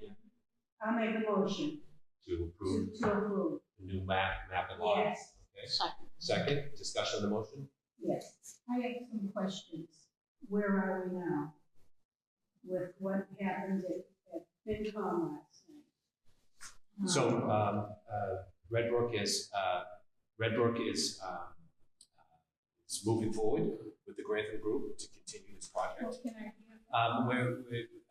I'll make a motion To approve to approve. the new map and lot. Yes. Okay. Second. Second, discussion on the motion? Yes, I have some questions. Where are we now with what happened at FinCom last night? So, Redbrook is moving forward with the Grantham Group to continue this project. What can I hear?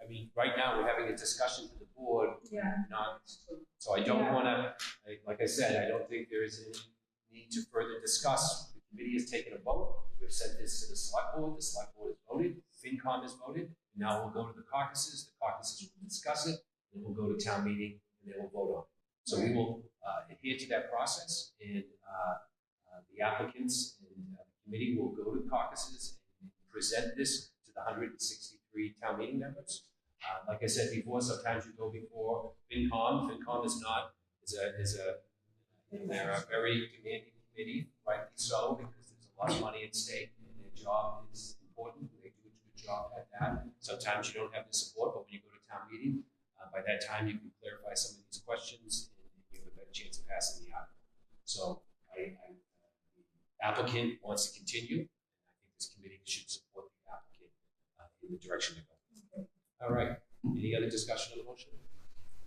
I mean, right now, we're having a discussion to the board, Yeah. so I don't Yeah. wanna, like I said, I don't think there is any need to further discuss. The committee has taken a vote, we've sent this to the select board has voted, FinCom has voted, now we'll go to the caucuses will discuss it, then we'll go to town meeting, and then we'll vote on it. So we will adhere to that process, and the applicants and the committee will go to the caucuses and present this to the 163 town meeting members. Like I said before, sometimes you go before FinCom. FinCom they're a very demanding committee, rightly so, because there's a lot of money at stake, and their job is important, and they do a good job at that. Sometimes you don't have the support, but when you go to town meeting, by that time you can clarify some of these questions, and you have a better chance of passing the article. So the applicant wants to continue, and I think this committee should support the applicant in the direction they're going. All right, any other discussion on the motion?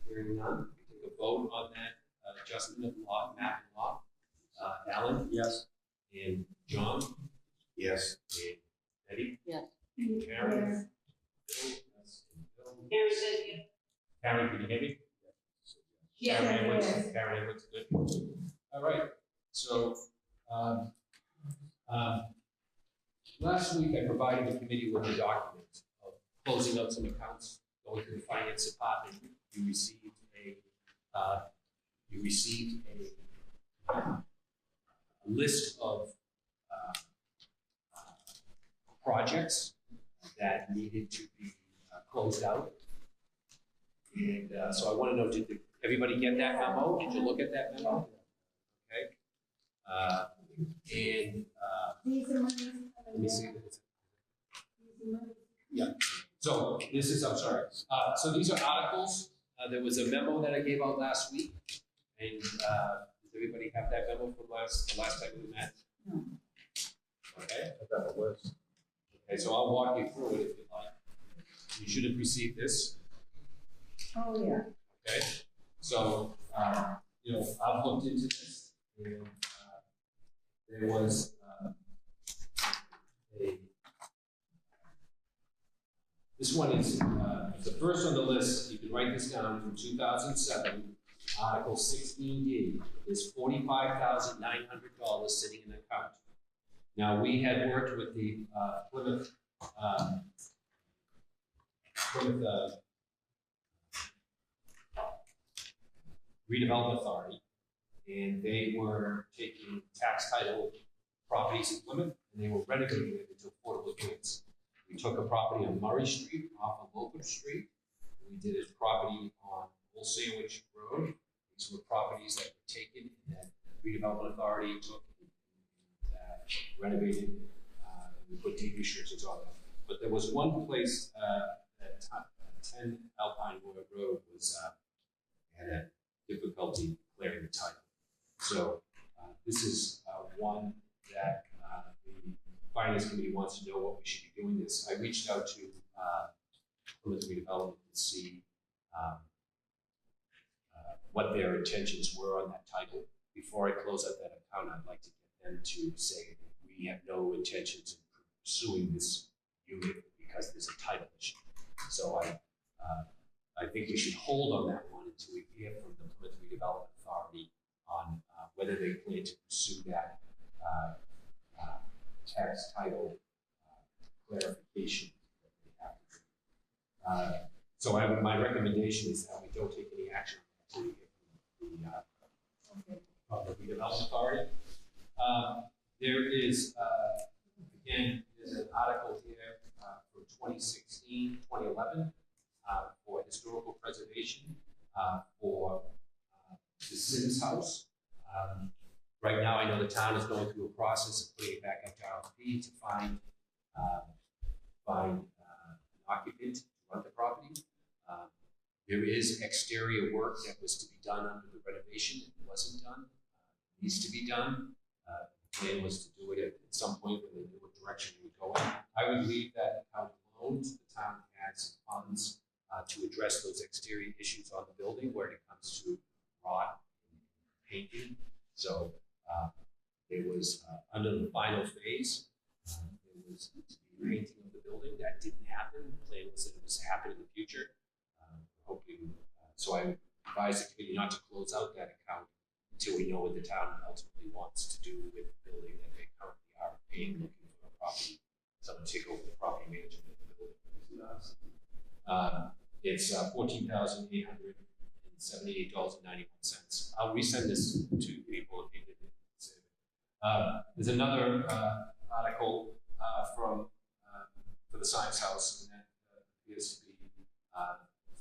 Hearing none, we take a vote on that adjustment of lot, map and lot. Alan? Yes. And John? Yes. And Eddie? Yes. Karen? Bill? Yes. And Bill? Karen says yes. Karen, can you hear me? Yes, Karen Edwards? yes. Karen Edwards, good. All right, so, last week I provided the committee with a document of closing out some accounts, going through the finance department. You received a list of projects that needed to be closed out. And so I want to know, did everybody get that memo? Did you look at that memo? Okay. These are monies Let me see. These are monies. Yeah. So this is, I'm sorry. So these are articles. There was a memo that I gave out last week. And does everybody have that memo from the last time we met? No. Okay. I've got the list. Okay, so I'll walk you through it if you'd like. You should have received this. Oh, yeah. Okay. So, I've looked into this, and there was this one is the first on the list. You can write this down from 2007. Article 16D is $45,900 sitting in the account. Now, we had worked with the Plymouth Redevelopment Authority, and they were taking tax title properties in Plymouth, and they were renovating it into affordable units. We took a property on Murray Street off of Locust Street. We did a property on Old Sandwich Road. These were properties that were taken and that the Redevelopment Authority took and renovated, and we put deed restrictions on them. But there was one place at 10 Alpine Road was had a difficulty clearing the title. So this is one that the Finance Committee wants to know what we should be doing this. I reached out to Plymouth Redevelopment to see what their intentions were on that title. Before I close out that account, I'd like to get them to say we have no intentions of pursuing this unit because there's a title issue. So I think we should hold on that one until we hear from the Plymouth Redevelopment Authority on whether they plan to pursue that tax title clarification that they have to do. So my recommendation is that we don't take any action until we hear from the Redevelopment Authority. There is, again, there's an article here from 2016, 2011 for historical preservation for the Sims House. Right now, I know the town is going through a process of putting it back up to RFP to find an occupant to run the property. There is exterior work that was to be done under the renovation. It wasn't done. It needs to be done. plan was to do it at some point when they knew what direction we would go in. I would leave that account alone. The town has funds to address those exterior issues on the building where it comes to rot and painting. So it was under the final phase. It was to be painting of the building. That didn't happen. The plan was that it was to happen in the future. Hoping, so I advise the committee not to close out that account until we know what the town ultimately wants to do with the building that they currently are paying, looking for a property, someone to take over the property management of the building. It's $14,878.91. I'll resend this to people if you didn't save it. There's another article from for the Science House, and that appears to be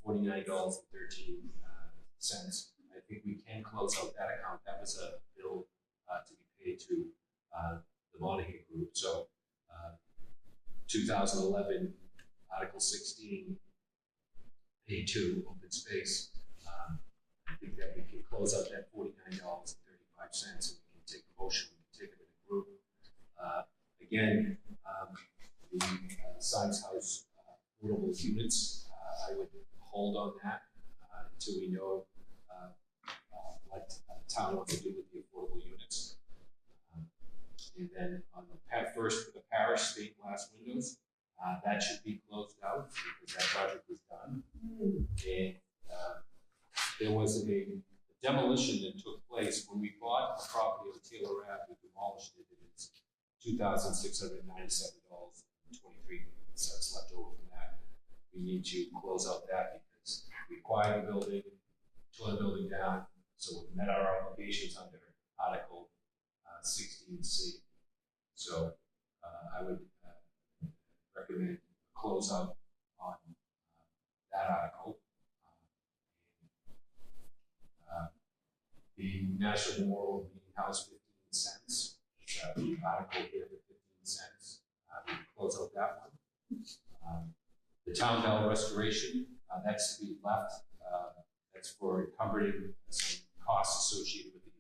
$49.13. I think we can close out that account. That was a bill to be paid to the Monahan Group. So 2011, Article 16, pay 2, open space. I think that we can close out that $49.35 and we can take a motion, we can take it in a group. Again, the Science House portable units, I would hold on that until we know what the town wants to do with the affordable units. And then on the first for the parish state glass windows, that should be closed out because that project was done. And there was a demolition that took place when we bought the property on Taylor Ave. We demolished it. It's $2,697.23 left over from that. We need to close out that because we acquired the building, tore the building down, so we've met our obligations under Article 16C. So I would recommend close out on that article. The National Memorial Meeting House, 15 cents. The article here for 15 cents. We can close out that one. The Town Bell restoration, that's to be left. That's for encumbering some costs associated with the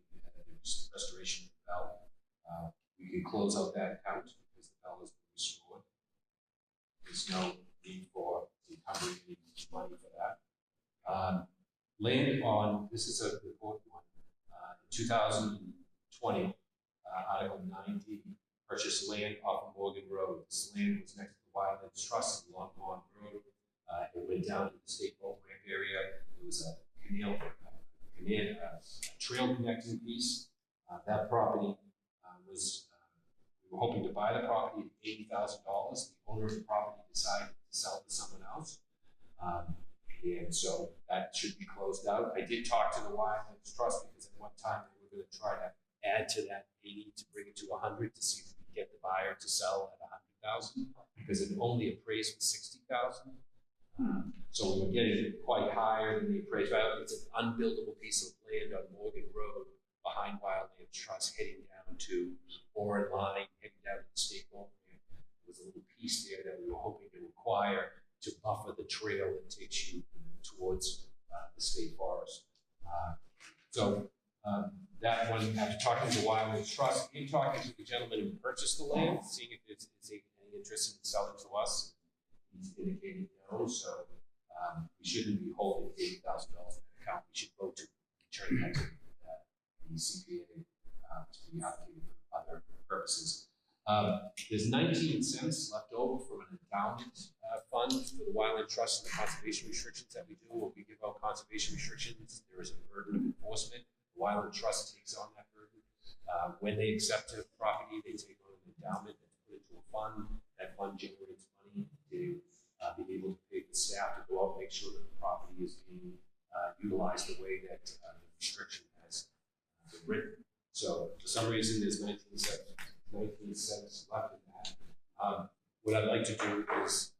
restoration of the bell. We can close out that account because the bell has been restored. There's no need for encumbering any money for that. Land on, this is an important one. In 2020, Article 90, purchased land off of Morgan Road. This land was next to the Wildlands Trust along Pond Road. It went down to the state boat ramp area. It was a trail connecting piece. That property was, we were hoping to buy the property at $80,000. The owner of the property decided to sell to someone else. And so that should be closed out. I did talk to the Wildlands Trust because at one time they were going to try to add to that 80 to bring it to 100 to see if we could get the buyer to sell at 100,000 because it only appraised for 60,000. So we were getting quite higher than the appraised value. It's an unbuildable piece of land on Morgan Road behind Wildlands Trust, heading down to Oren Line, heading down to the state boat ramp. There was a little piece there that we were hoping to acquire to buffer the trail that takes you towards the state forest. That one, after talking to the Wildlands Trust and talking to the gentleman who purchased the land, seeing if there's any interest in selling to us, he's indicated no, so we shouldn't be holding $80,000 in that account. We should vote to return that to the CPA to be allocated for other purposes. There's 19 cents left over from an endowment fund for the Wildland Trust and the conservation restrictions that we do. When we give out conservation restrictions, there is a burden of enforcement. The Wildland Trust takes on that burden. When they accept a property, they take on an endowment and put it into a fund. That fund generates money to be able to pay the staff to go out and make sure that the property is being utilized the way that the restriction has been written. So for some reason, there's 19 cents left in that. What I'd like to do is,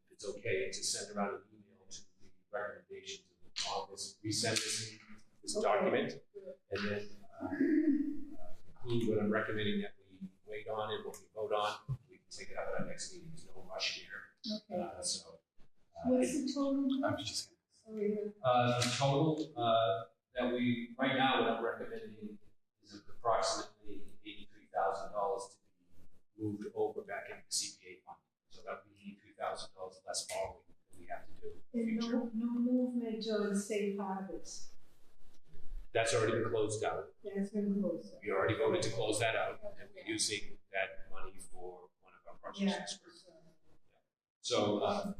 if it's okay, to send around an email to the recommendations on this, resend this document, and then include what I'm recommending that we wait on and what we vote on. We can take it up at our next meeting. There's no rush here. Okay. What's the total? I'm just the total that we, right now, what I'm recommending is approximately $83,000 less following that we have to do in the And future. no movement on safe harbors. That's already been closed out. That's been closed. We already voted to close that out, and we're using that money for one of our projects. So,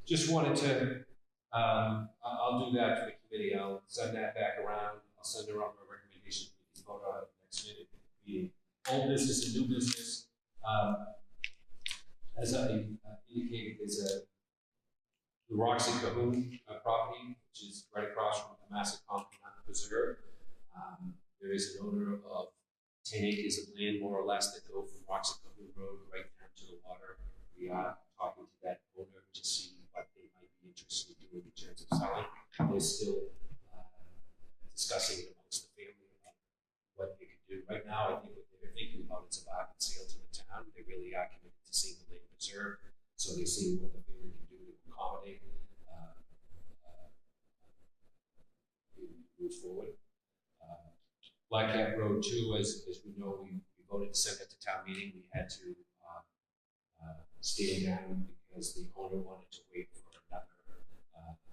just wanted to, I'll do that to the committee. I'll send that back around. I'll send around my recommendation. We can vote on it next meeting. Old business and new business. As I indicated, there's the Roxy Cahoon property, which is right across from the Massive Mountain Preserve. There is an owner of 10 acres of land, more or less, that go from Roxy Cahoon Road right down to the water. We are talking to that owner to see what they might be interested in doing in terms of selling. They're still discussing it amongst the family about what they could do. Right now, I think what they're thinking about is a bargain sale to the town. They really are committed to seeing the land preserved, so they're seeing what the family can do to accommodate move forward. Black Cat Road 2, as we know, we voted to send it to town meeting. We had to stand down because the owner wanted to wait for another.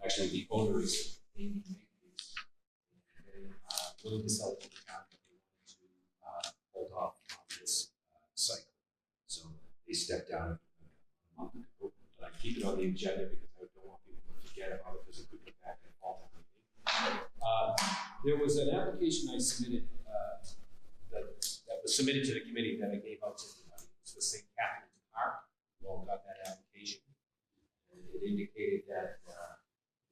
Actually, the owner is willing to sell it to the town, but they wanted to hold off on this cycle. So they stepped down a month ago. But I keep it on the agenda because I don't want people to forget about it because it could come back and fall down. There was an application I submitted that was submitted to the committee that I gave out to everybody. It was the St. Catherine's Park. We all got that application. And it indicated that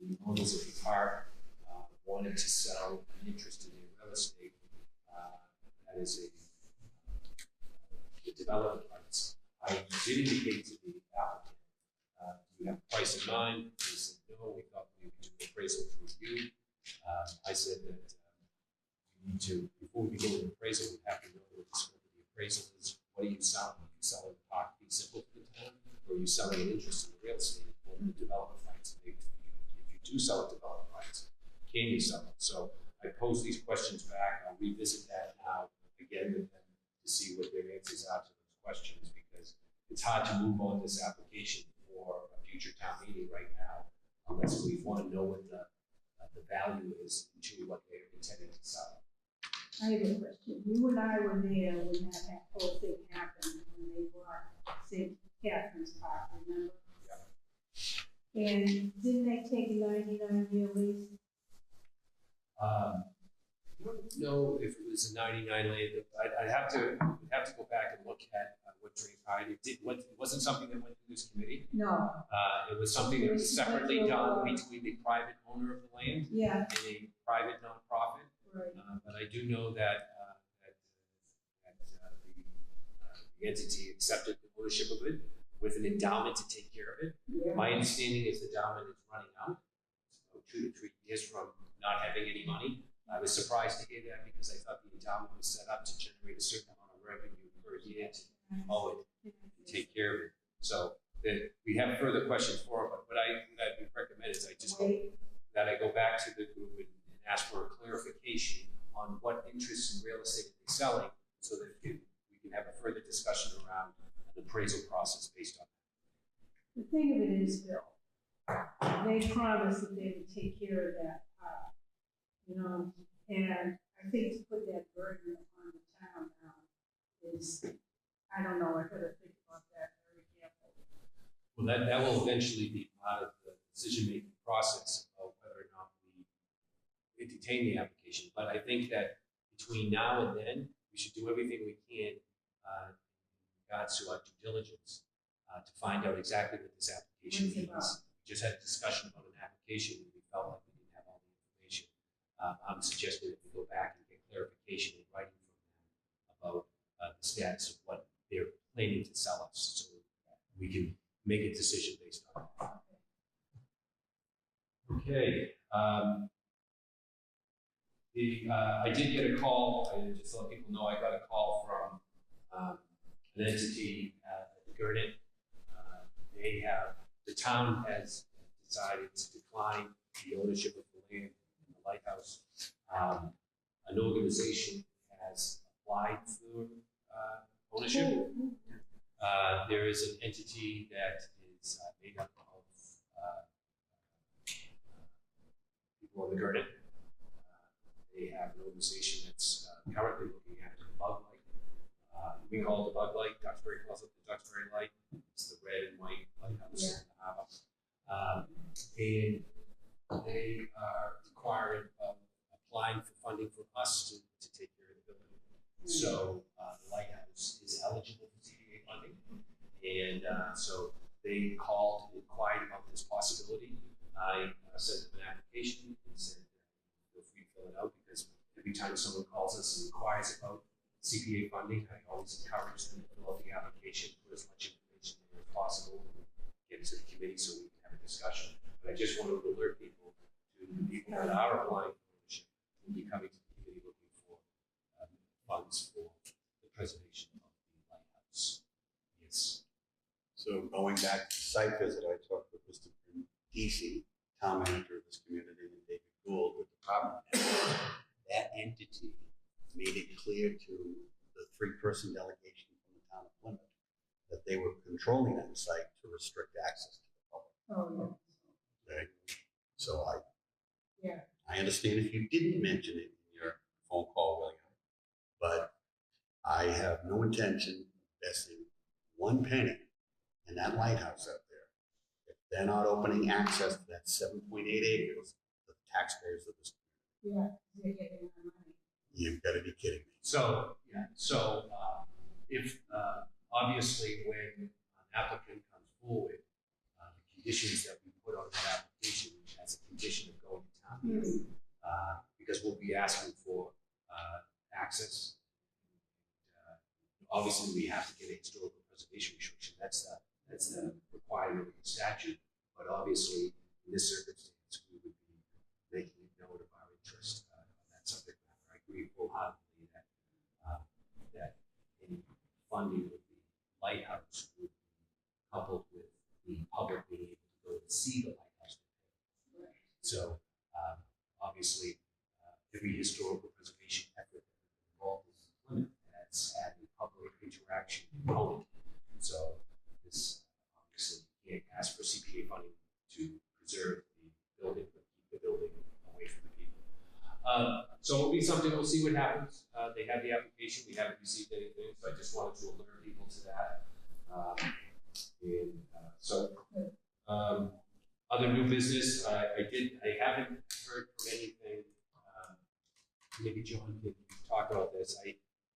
the owners of the park wanted to sell an interest in their real estate. That is the development rights. I did indicate to the applicant, do you have a price in mind? They said no, we thought we would do an appraisal through you. I said that we need to, before we begin an appraisal, we have to know what the scope of the appraisal is. What are you selling? Are you selling the park fee simple for the town? Or are you selling an interest in the real estate for the development rights? If you do sell a development rights, can you sell it? So I posed these questions back. I'll revisit that now again with them to see what their answers are to those questions, because it's hard to move on this application for a future town meeting right now unless we want to know what the value is to what they're intending to sell. I have a question. You and I were there when that whole thing happened, when they bought St. Catherine's Park, remember? Yeah. And didn't they take a 99-year lease? I don't know if it was a 99 land. I'd have to go back and look at what Drake Hyde did. It wasn't something that went through this committee. No. It was something that was separately done between the private owner of the land Yeah. and a private nonprofit. Right. But I do know that the entity accepted the ownership of it with an endowment to take care of it. Yeah. My understanding is the endowment is running out. It's about 2 to 3 years from not having any money. I was surprised to hear that because I thought the endowment was set up to generate a certain amount of revenue per year to mow it and take care of it. So we have further questions for it, but what I would recommend is I go back to the group and ask for a clarification on what interests in real estate they're selling, so that we can have a further discussion around an appraisal process based on that. The thing of it is, Bill, they promised that they would take care of that park, you know, and I think to put that burden on the town now is, I don't know, I gotta think about that very carefully. Well, that will eventually be part of the decision-making process of whether or not we entertain the application. But I think that between now and then, we should do everything we can in regards to our due diligence to find out exactly what this application means. We just had a discussion about an application and we felt like we didn't have all the information. I'm suggesting that we go back and get clarification in writing from them about the status of what they're planning to sell us, so we can make a decision based on that. Okay. I did get a call, and just to let people know, I got a call from an entity at Gurnett. The town has decided to decline the ownership of the land in the lighthouse. An organization has applied for ownership. There is an entity that is made up of people in the garden. They have an organization that's currently looking after the bug light. We call it the bug light. Duxbury calls it the Duxbury light. It's the red and white lighthouse in the harbor. And they are required applying for funding from us to take care of the building. So the lighthouse is eligible for CPA funding, and so they called and inquired about this possibility. I sent them an application and said, feel free to fill it out, because every time someone calls us and inquires about CPA funding, I always encourage them to fill out the application, put as much information in as possible, and get it to the committee so we can have a discussion. But I just wanted to alert people to the people that are applying for ownership will be coming to the committee looking for funds for the preservation of the lighthouse. Yes. So going back to the site visit, I talked with Mr. DC, town manager of this community, and David Gould with the department head. That entity made it clear to the 3-person delegation from the town of Plymouth that they were controlling that site to restrict access to the public. Oh, yeah. Okay? So Yeah. I understand if you didn't mention it in your phone call, William, but I have no intention of investing 1 penny in that lighthouse out there. If they're not opening access to that 7.8 acres, the taxpayers of this Yeah, they're getting our money. you've got to be kidding me. So, yeah, so if obviously when an applicant comes forward, the conditions that we put on that application as a condition of going to town meeting, because we'll be asking for access. Obviously, we have to get a historical preservation restriction. That's the requirement of the statute. But obviously, in this circumstance, we would be making a note of our interest on that subject matter. I agree wholeheartedly that that any funding of the lighthouse would be coupled with the public being able to go and see the lighthouse. So obviously, every historical preservation effort involved is limited. That's had a public interaction component. So this obviously you can't ask for CPA funding to preserve the building, but keep the building away from the people. So it'll be something, we'll see what happens. They have the application, we haven't received anything, so I just wanted to alert people to that. Other new business, I haven't heard from anything. Maybe John can talk about this.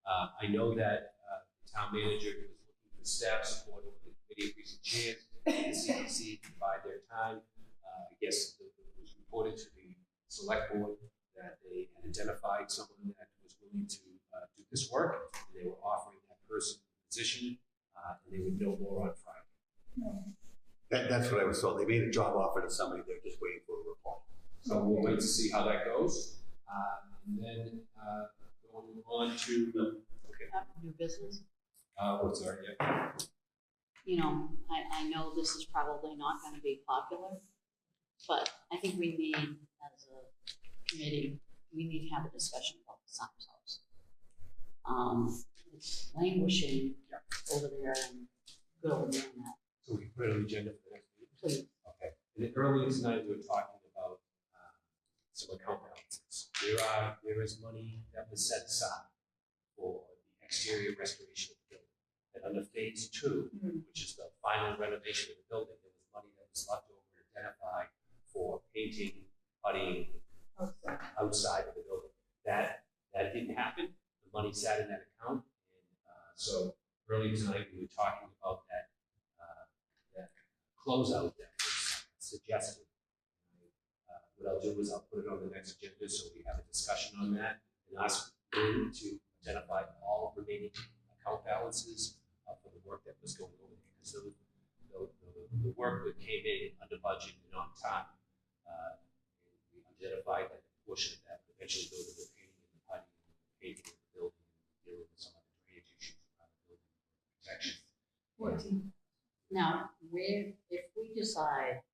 I know that the town manager was looking for staff support for the committee of recent chairs, the CDC to divide their time. I guess it was reported to the select board that they had identified someone that was willing to do this work, and they were offering that person a position, and they would know more on Friday. That's what I was told. They made a job offer to somebody. They're just waiting for a reply. So we'll wait to see how that goes. And then going on to New business. what's our, yeah. You know, I know this is probably not gonna be popular, but I think we need, as a committee, we need to have a discussion about the Science House. It's languishing over there, and good over there on that. So we can put it on the agenda for the next meeting? Please. Okay. And then earlier tonight, we were talking about some account balances. There is money that was set aside for the exterior restoration of the building. And under phase 2, which is the final renovation of the building, there was money that was left over identified for painting, puttying outside of the building. That didn't happen. The money sat in that account. And so earlier tonight, we were talking about that closeout that was suggested. What I'll do is I'll put it on the next agenda so we have a discussion on that and ask Lynn to identify all remaining account balances for the work that was going on there. Because the work that came in under budget and on time, we identified that portion of that would eventually go to the painting and the putty and the painting of the building and dealing with some of the drainage issues around the building protection. 14. Now, if we decide,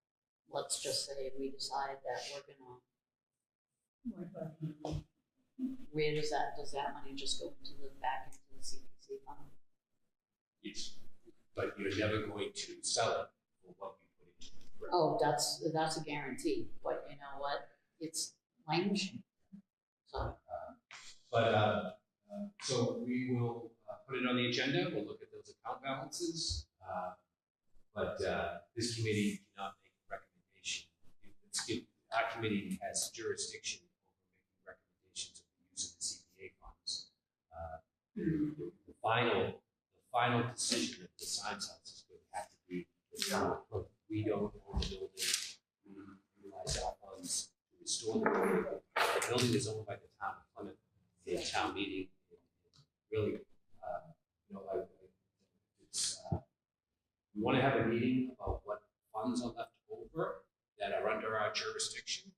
let's just say we decide that we're gonna, where does that money just go back into the CPC fund? Yes, but you're never going to sell it for what we put into it. Oh, that's a guarantee, but you know what, it's languishing, so. So we will put it on the agenda, we'll look at those account balances, but this committee cannot make a recommendation. Our committee has jurisdiction over making recommendations of the use of the CPA funds. The final decision of the signs house is going to have to be the town. Look, we don't own the building, we utilize our funds to restore the building. The building is owned by the town of Plymouth, in town meeting. Really, we want to have a meeting about what funds are left over that are under our jurisdiction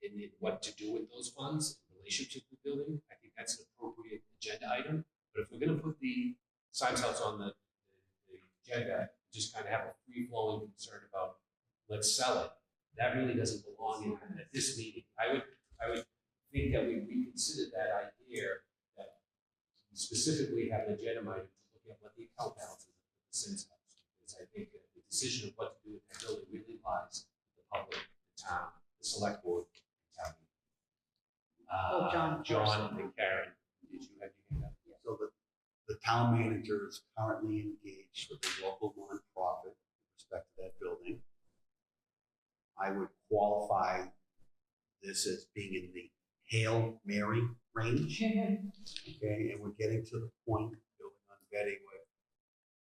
and what to do with those funds in relationship to the building. I think that's an appropriate agenda item. But if we're going to put the Science House on the agenda, just kind of have a free-flowing concern about let's sell it, that really doesn't belong in at this meeting. I would think that we reconsider that idea, that we specifically have an agenda item to look at what the account balance is of the Science House. Because I think the decision of what to do with that building really lies with the public, the town, the select board, the town meeting. John and Karen, did you have anything to add? So the town manager is currently engaged with a local nonprofit with respect to that building. I would qualify this as being in the Hail Mary range. Okay, and we're getting to the point, building on Betty, with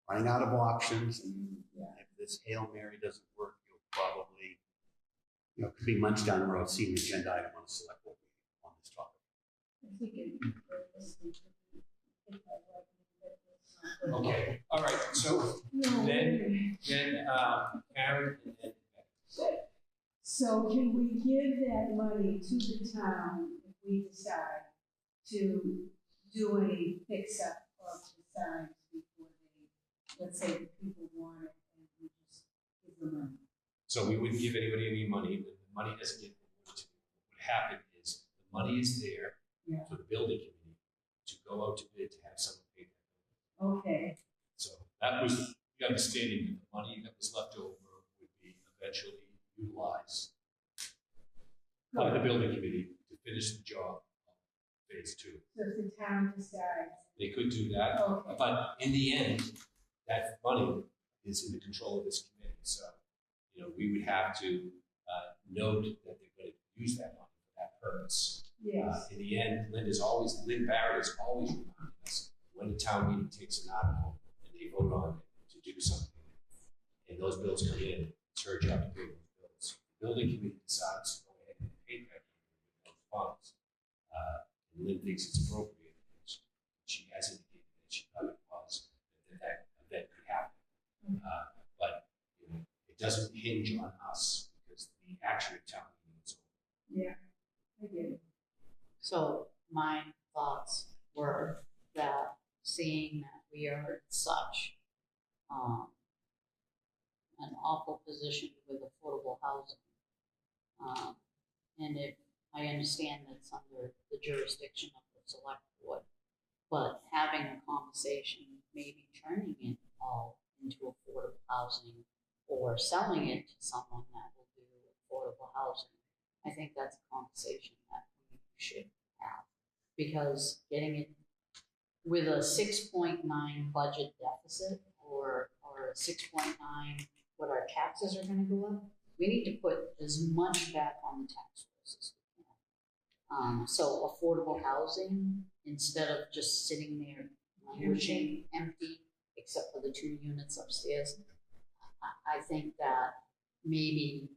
running out of options, and if this Hail Mary doesn't work, you'll probably, could be months down the road, see an agenda item on the select board meeting on this topic. Okay, all right, so then Karen and then So can we give that money to the town if we decide to do any fix-up of the signs before they, let's say the people want it and we just give the money? So we wouldn't give anybody any money, but the money doesn't get awarded to them. What would happen is the money is there for the building committee to go out to bid to have someone pay that bill. Okay. So that was the understanding that the money that was left over would be eventually utilized by the building committee to finish the job of phase 2. So if the town decides. They could do that, but in the end, that money is in the control of this committee. So, we would have to note that they're going to use that money for that purpose. Yes. In the end, Lynn Barrett is always reminding us when the town meeting takes an article and they vote on it to do something, and those bills come in, it's her job to pay those bills. The building committee decides to go ahead and pay that with those funds. And Lynn thinks it's appropriate. She has indicated that she thought it was, that event could happen. But it doesn't hinge on us because the action of town meeting is over. Yeah, I get it. So my thoughts were that seeing that we are in such an awful position with affordable housing, and if I understand that it's under the jurisdiction of the select board, but having a conversation, maybe turning it all into affordable housing or selling it to someone that will do affordable housing, I think that's a conversation that we should have. Because getting it with a 6.9 budget deficit or 6.9, what our taxes are going to go up, we need to put as much back on the tax rolls as we can. So affordable housing, instead of just sitting there languishing empty, except for the 2 units upstairs, I think that maybe,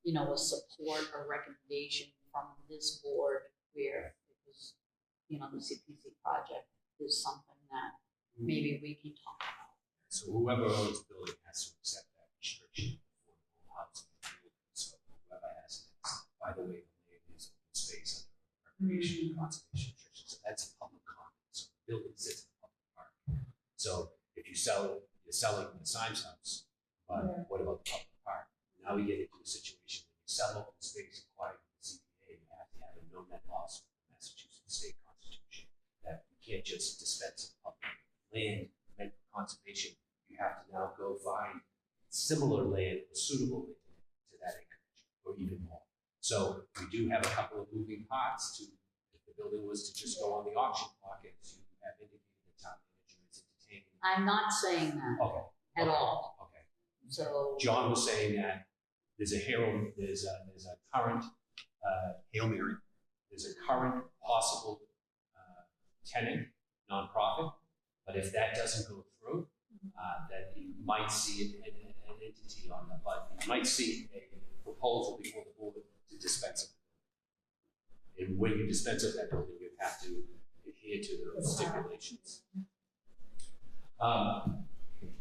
a support or recommendation from this board where it was, the CPC project is something that maybe we can talk about. So whoever owns the building has to accept that restriction of affordable housing. So whoever has it, by the way, the land is open space under recreation and conservation restrictions. So that's a public comment. So the building sits in the public park. So if you sell it, you're selling the Science House, but what about the public park? Now we get into a situation where you sell open space acquired with the CPA, you have to have a no net loss with the Massachusetts state constitution. That you can't just dispense of public land meant for conservation. You have to now go find similar land, suitable land to that acreage, or even more. So we do have a couple of moving parts to, if the building was to just go on the auction block, as you have indicated, the town manager is entertaining. I'm not saying that Okay. at all. Okay. So John was saying that there's a current, Hail Mary. there's a current possible tenant, nonprofit, but if that doesn't go through, then you might see an entity on the, but you might see a proposal before the board to dispense it. And when you dispense of that building, you have to adhere to those stipulations.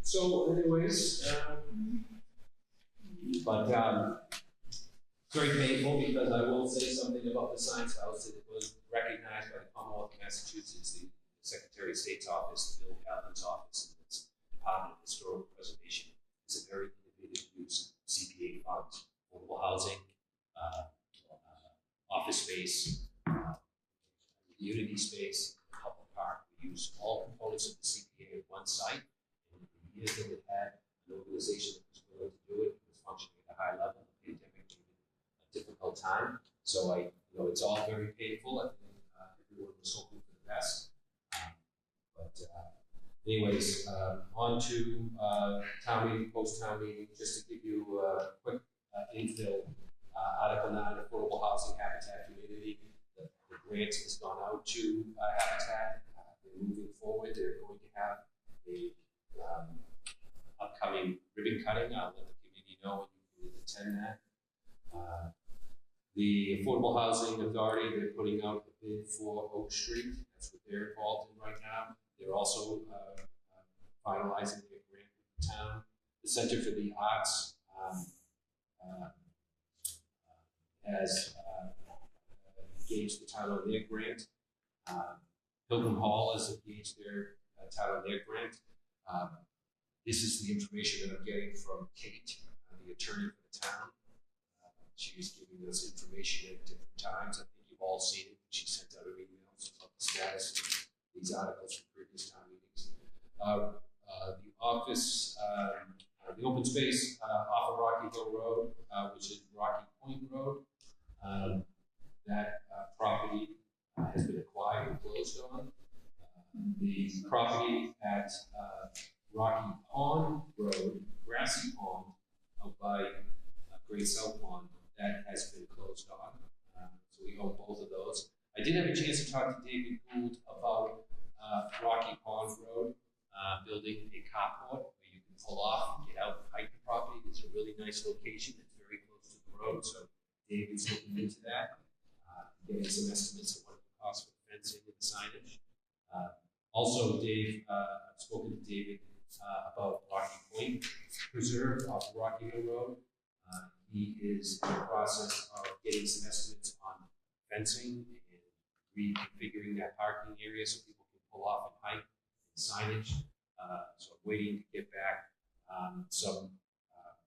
So anyways, very painful, because I will say something about the Science House. It was recognized by the Commonwealth of Massachusetts, the Secretary of State's office, Bill Calvin's office, and its Department of Historical Preservation. It's a very innovative use of CPA funds, affordable housing, office space, community space, public park. We use all components of the CPA at one site. And for years that it had an organization that was willing to do it, it was functioning at a high level. The pandemic made it a difficult time. So it's all very painful. I think everyone was hoping for the best. Anyways, on to town meeting, post-town meeting, just to give you a quick infill. Article 9, Affordable Housing Habitat Community. The grant has gone out to Habitat. They're moving forward. They're going to have a upcoming ribbon cutting. I'll let the committee know when you can attend that. The Affordable Housing Authority, they're putting out a bid for Oak Street. That's what they're involved in right now. They're also finalizing their grant with the town. The Center for the Arts has engaged the town on their grant. Pilgrim Hall has engaged their town on their grant. This is the information that I'm getting from Kate, the attorney for the town. She is giving us information at different times. I think you've all seen it. She sent out her emails about the status of these articles from previous town meetings. The office, the open space off of Rocky Hill Road, which is Rocky Point Road. That property has been acquired and closed on. The property at Rocky Pond Road, Grassy Pond, out by Great South Pond, that has been closed on. So we own both of those. I did have a chance to talk to David Gould about Rocky Pond Road, building a carport where you can pull off and get out and hike the property. It's a really nice location. It's very close to the road, so David's looking into that, getting some estimates of what it would cost for fencing and signage. Also, I've spoken to David about Rocky Point Preserve off Rocky Hill Road. He is in the process of getting some estimates on fencing and reconfiguring that parking area so people can pull off and hike, and signage. So I'm waiting to get back some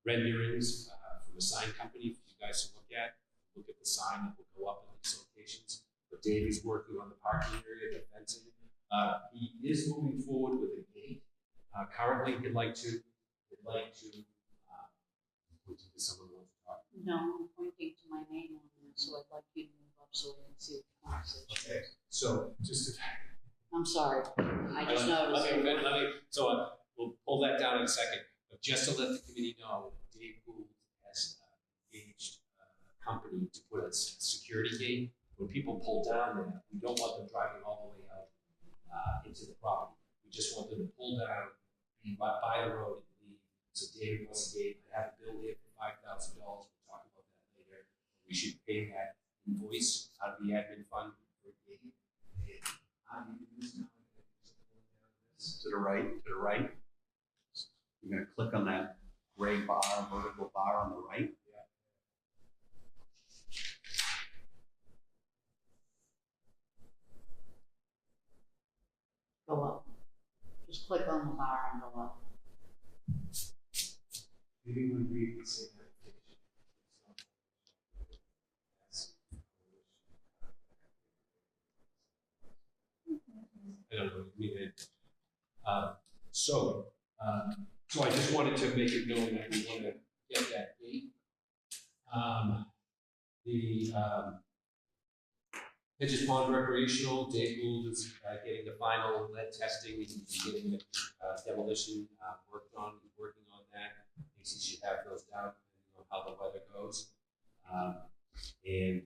renderings from a sign company for you guys to look at. Look at the sign that will go up at these locations. But Dave is working on the parking area, the fencing. He is moving forward with a gate. Currently, he'd like to someone wants to talk. No, I'm pointing to my name on there, so I'd like you to move up so I can see the conversation. Okay, so just to. I'm sorry, I just noticed. We'll pull that down in a second, but just to let the committee know, Dave Gould has engaged a company to put a security gate. When people pull down there, we don't want them driving all the way out into the property. We just want them to pull down, be by the road, and leave. So David wants a gate. I have a bill here for $5,000. We'll talk about that later. We should pay that invoice out of the admin fund for a gate. How do you do this now? To the right, to the right. You're going to click on that gray bar, vertical bar on the right. Go up. Just click on the bar and go up. Maybe we read the same application. I don't know. So I just wanted to make it known that we want to get that date. Hedges Pond Recreational, Dave Gould is getting the final lead testing, he's getting the demolition worked on, he's working on that. He should have those down depending on how the weather goes. And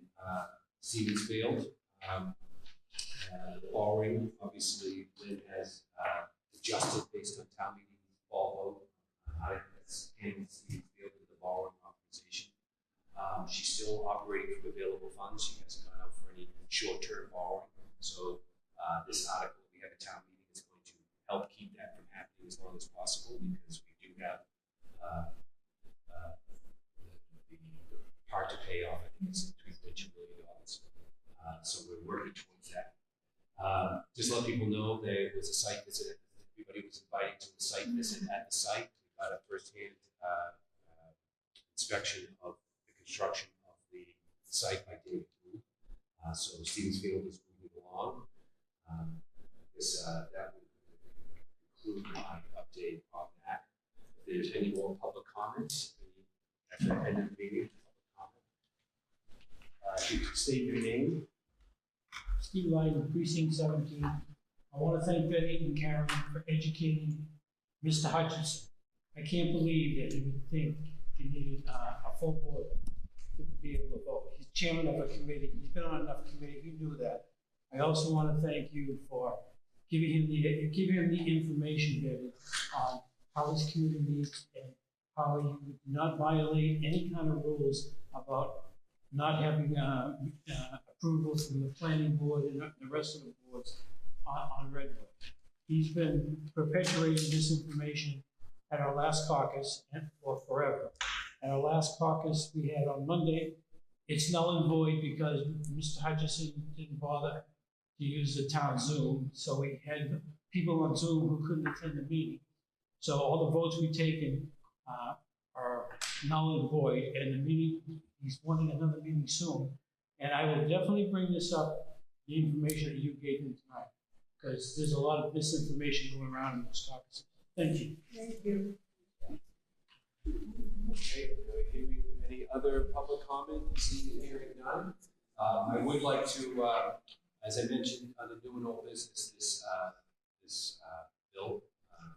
Stevens Field, the ballroom, obviously Lynn has adjusted based on town meeting fall vote. That's handling Stevens Field with the ballroom authorization. She's still operating from available funds. She hasn't gone out for any short-term borrowing. So this article we have at town meeting is going to help keep that from happening as long as possible, because we do have the part to pay off. I think it's $3.2 million. So we're working towards that. Just let people know there was a site visit. Everybody was invited to a site visit at the site. We got a first-hand inspection of the construction of the site by David Gould. So Stevens Field is moving along. That would conclude my update on that. If there's any more public comments at the end of the meeting, public comment. If you could state your name. Steve Lyden, Precinct 17. I want to thank Betty and Karen for educating Mr. Hutchinson. I can't believe that you would think you needed a full board to be able to vote. He's chairman of a committee. He's been on enough committees. You knew that. I also want to thank you for giving him the information, Betty, on how his community meets and how you would not violate any kind of rules about not having approval from the planning board and the rest of the boards on Redwood. He's been perpetuating this information at our last caucus and for forever. At our last caucus we had on Monday, it's null and void because Mr. Hutchison didn't bother to use the town Zoom, so we had people on Zoom who couldn't attend the meeting. So all the votes we've taken are null and void, and the meeting, he's wanting another meeting soon. And I will definitely bring this up, the information that you gave him tonight, because there's a lot of misinformation going around in this caucus. Thank you. Thank you. Okay, hearing any other public comment? Seeing and hearing none. I would like to, as I mentioned, on the new and old business, this bill,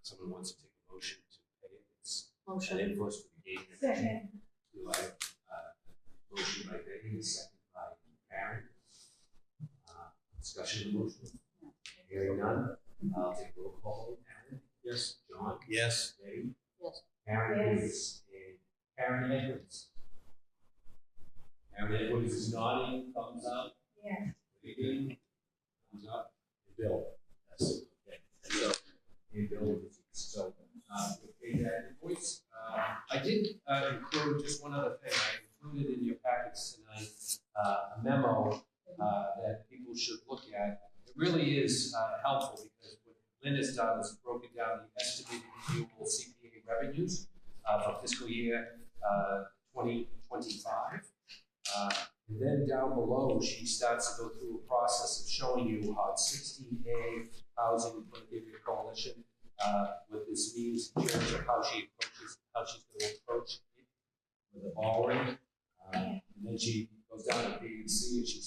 someone wants to take a motion to pay it. It's an invoice for the gate. Second. Do I have a motion by Betty, a second by Karen? Discussion of the motion. Hearing none, I'll take a roll call. Karen? Yes. John? Yes. Betty? Yes. Karen is, and Karen Edwards. Karen Edwards is nodding, thumbs up. Yeah. Again, thumbs up. And Bill. Yes. Okay. And Bill. So, we'll pay that invoice. I did include just one other thing. I included in your packets tonight a memo that people should look at. It really is helpful because what Lynn has done is broken down the estimated annual CPA revenues for fiscal year 2025. And then down below, she starts to go through a process of showing you how 16A Housing Coalition, what this means in terms of how she's going to approach it with the borrowing. And then she goes down to B and C and she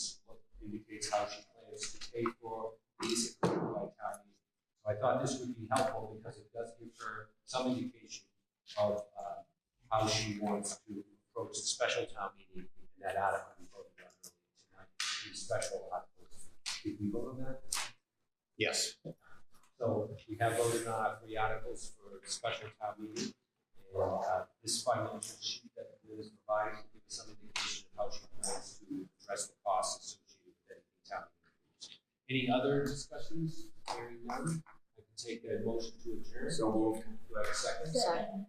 indicates how she plans to pay for basic by town meeting. So I thought this would be helpful because it does give her some indication of how she wants to approach the special town meeting in that article we voted on earlier tonight. These special articles. Did we vote on that? Yes. So we have voted on our 3 articles for the special town meeting. And this financial sheet that is provided will give us some indication of how she plans to address the costs associated with any town meeting. Any other discussions? Hearing none, I can take a motion to adjourn. So moved. Do I have a second? Second.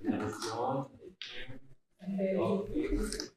And that is John and Karen. And Betty. All in favor?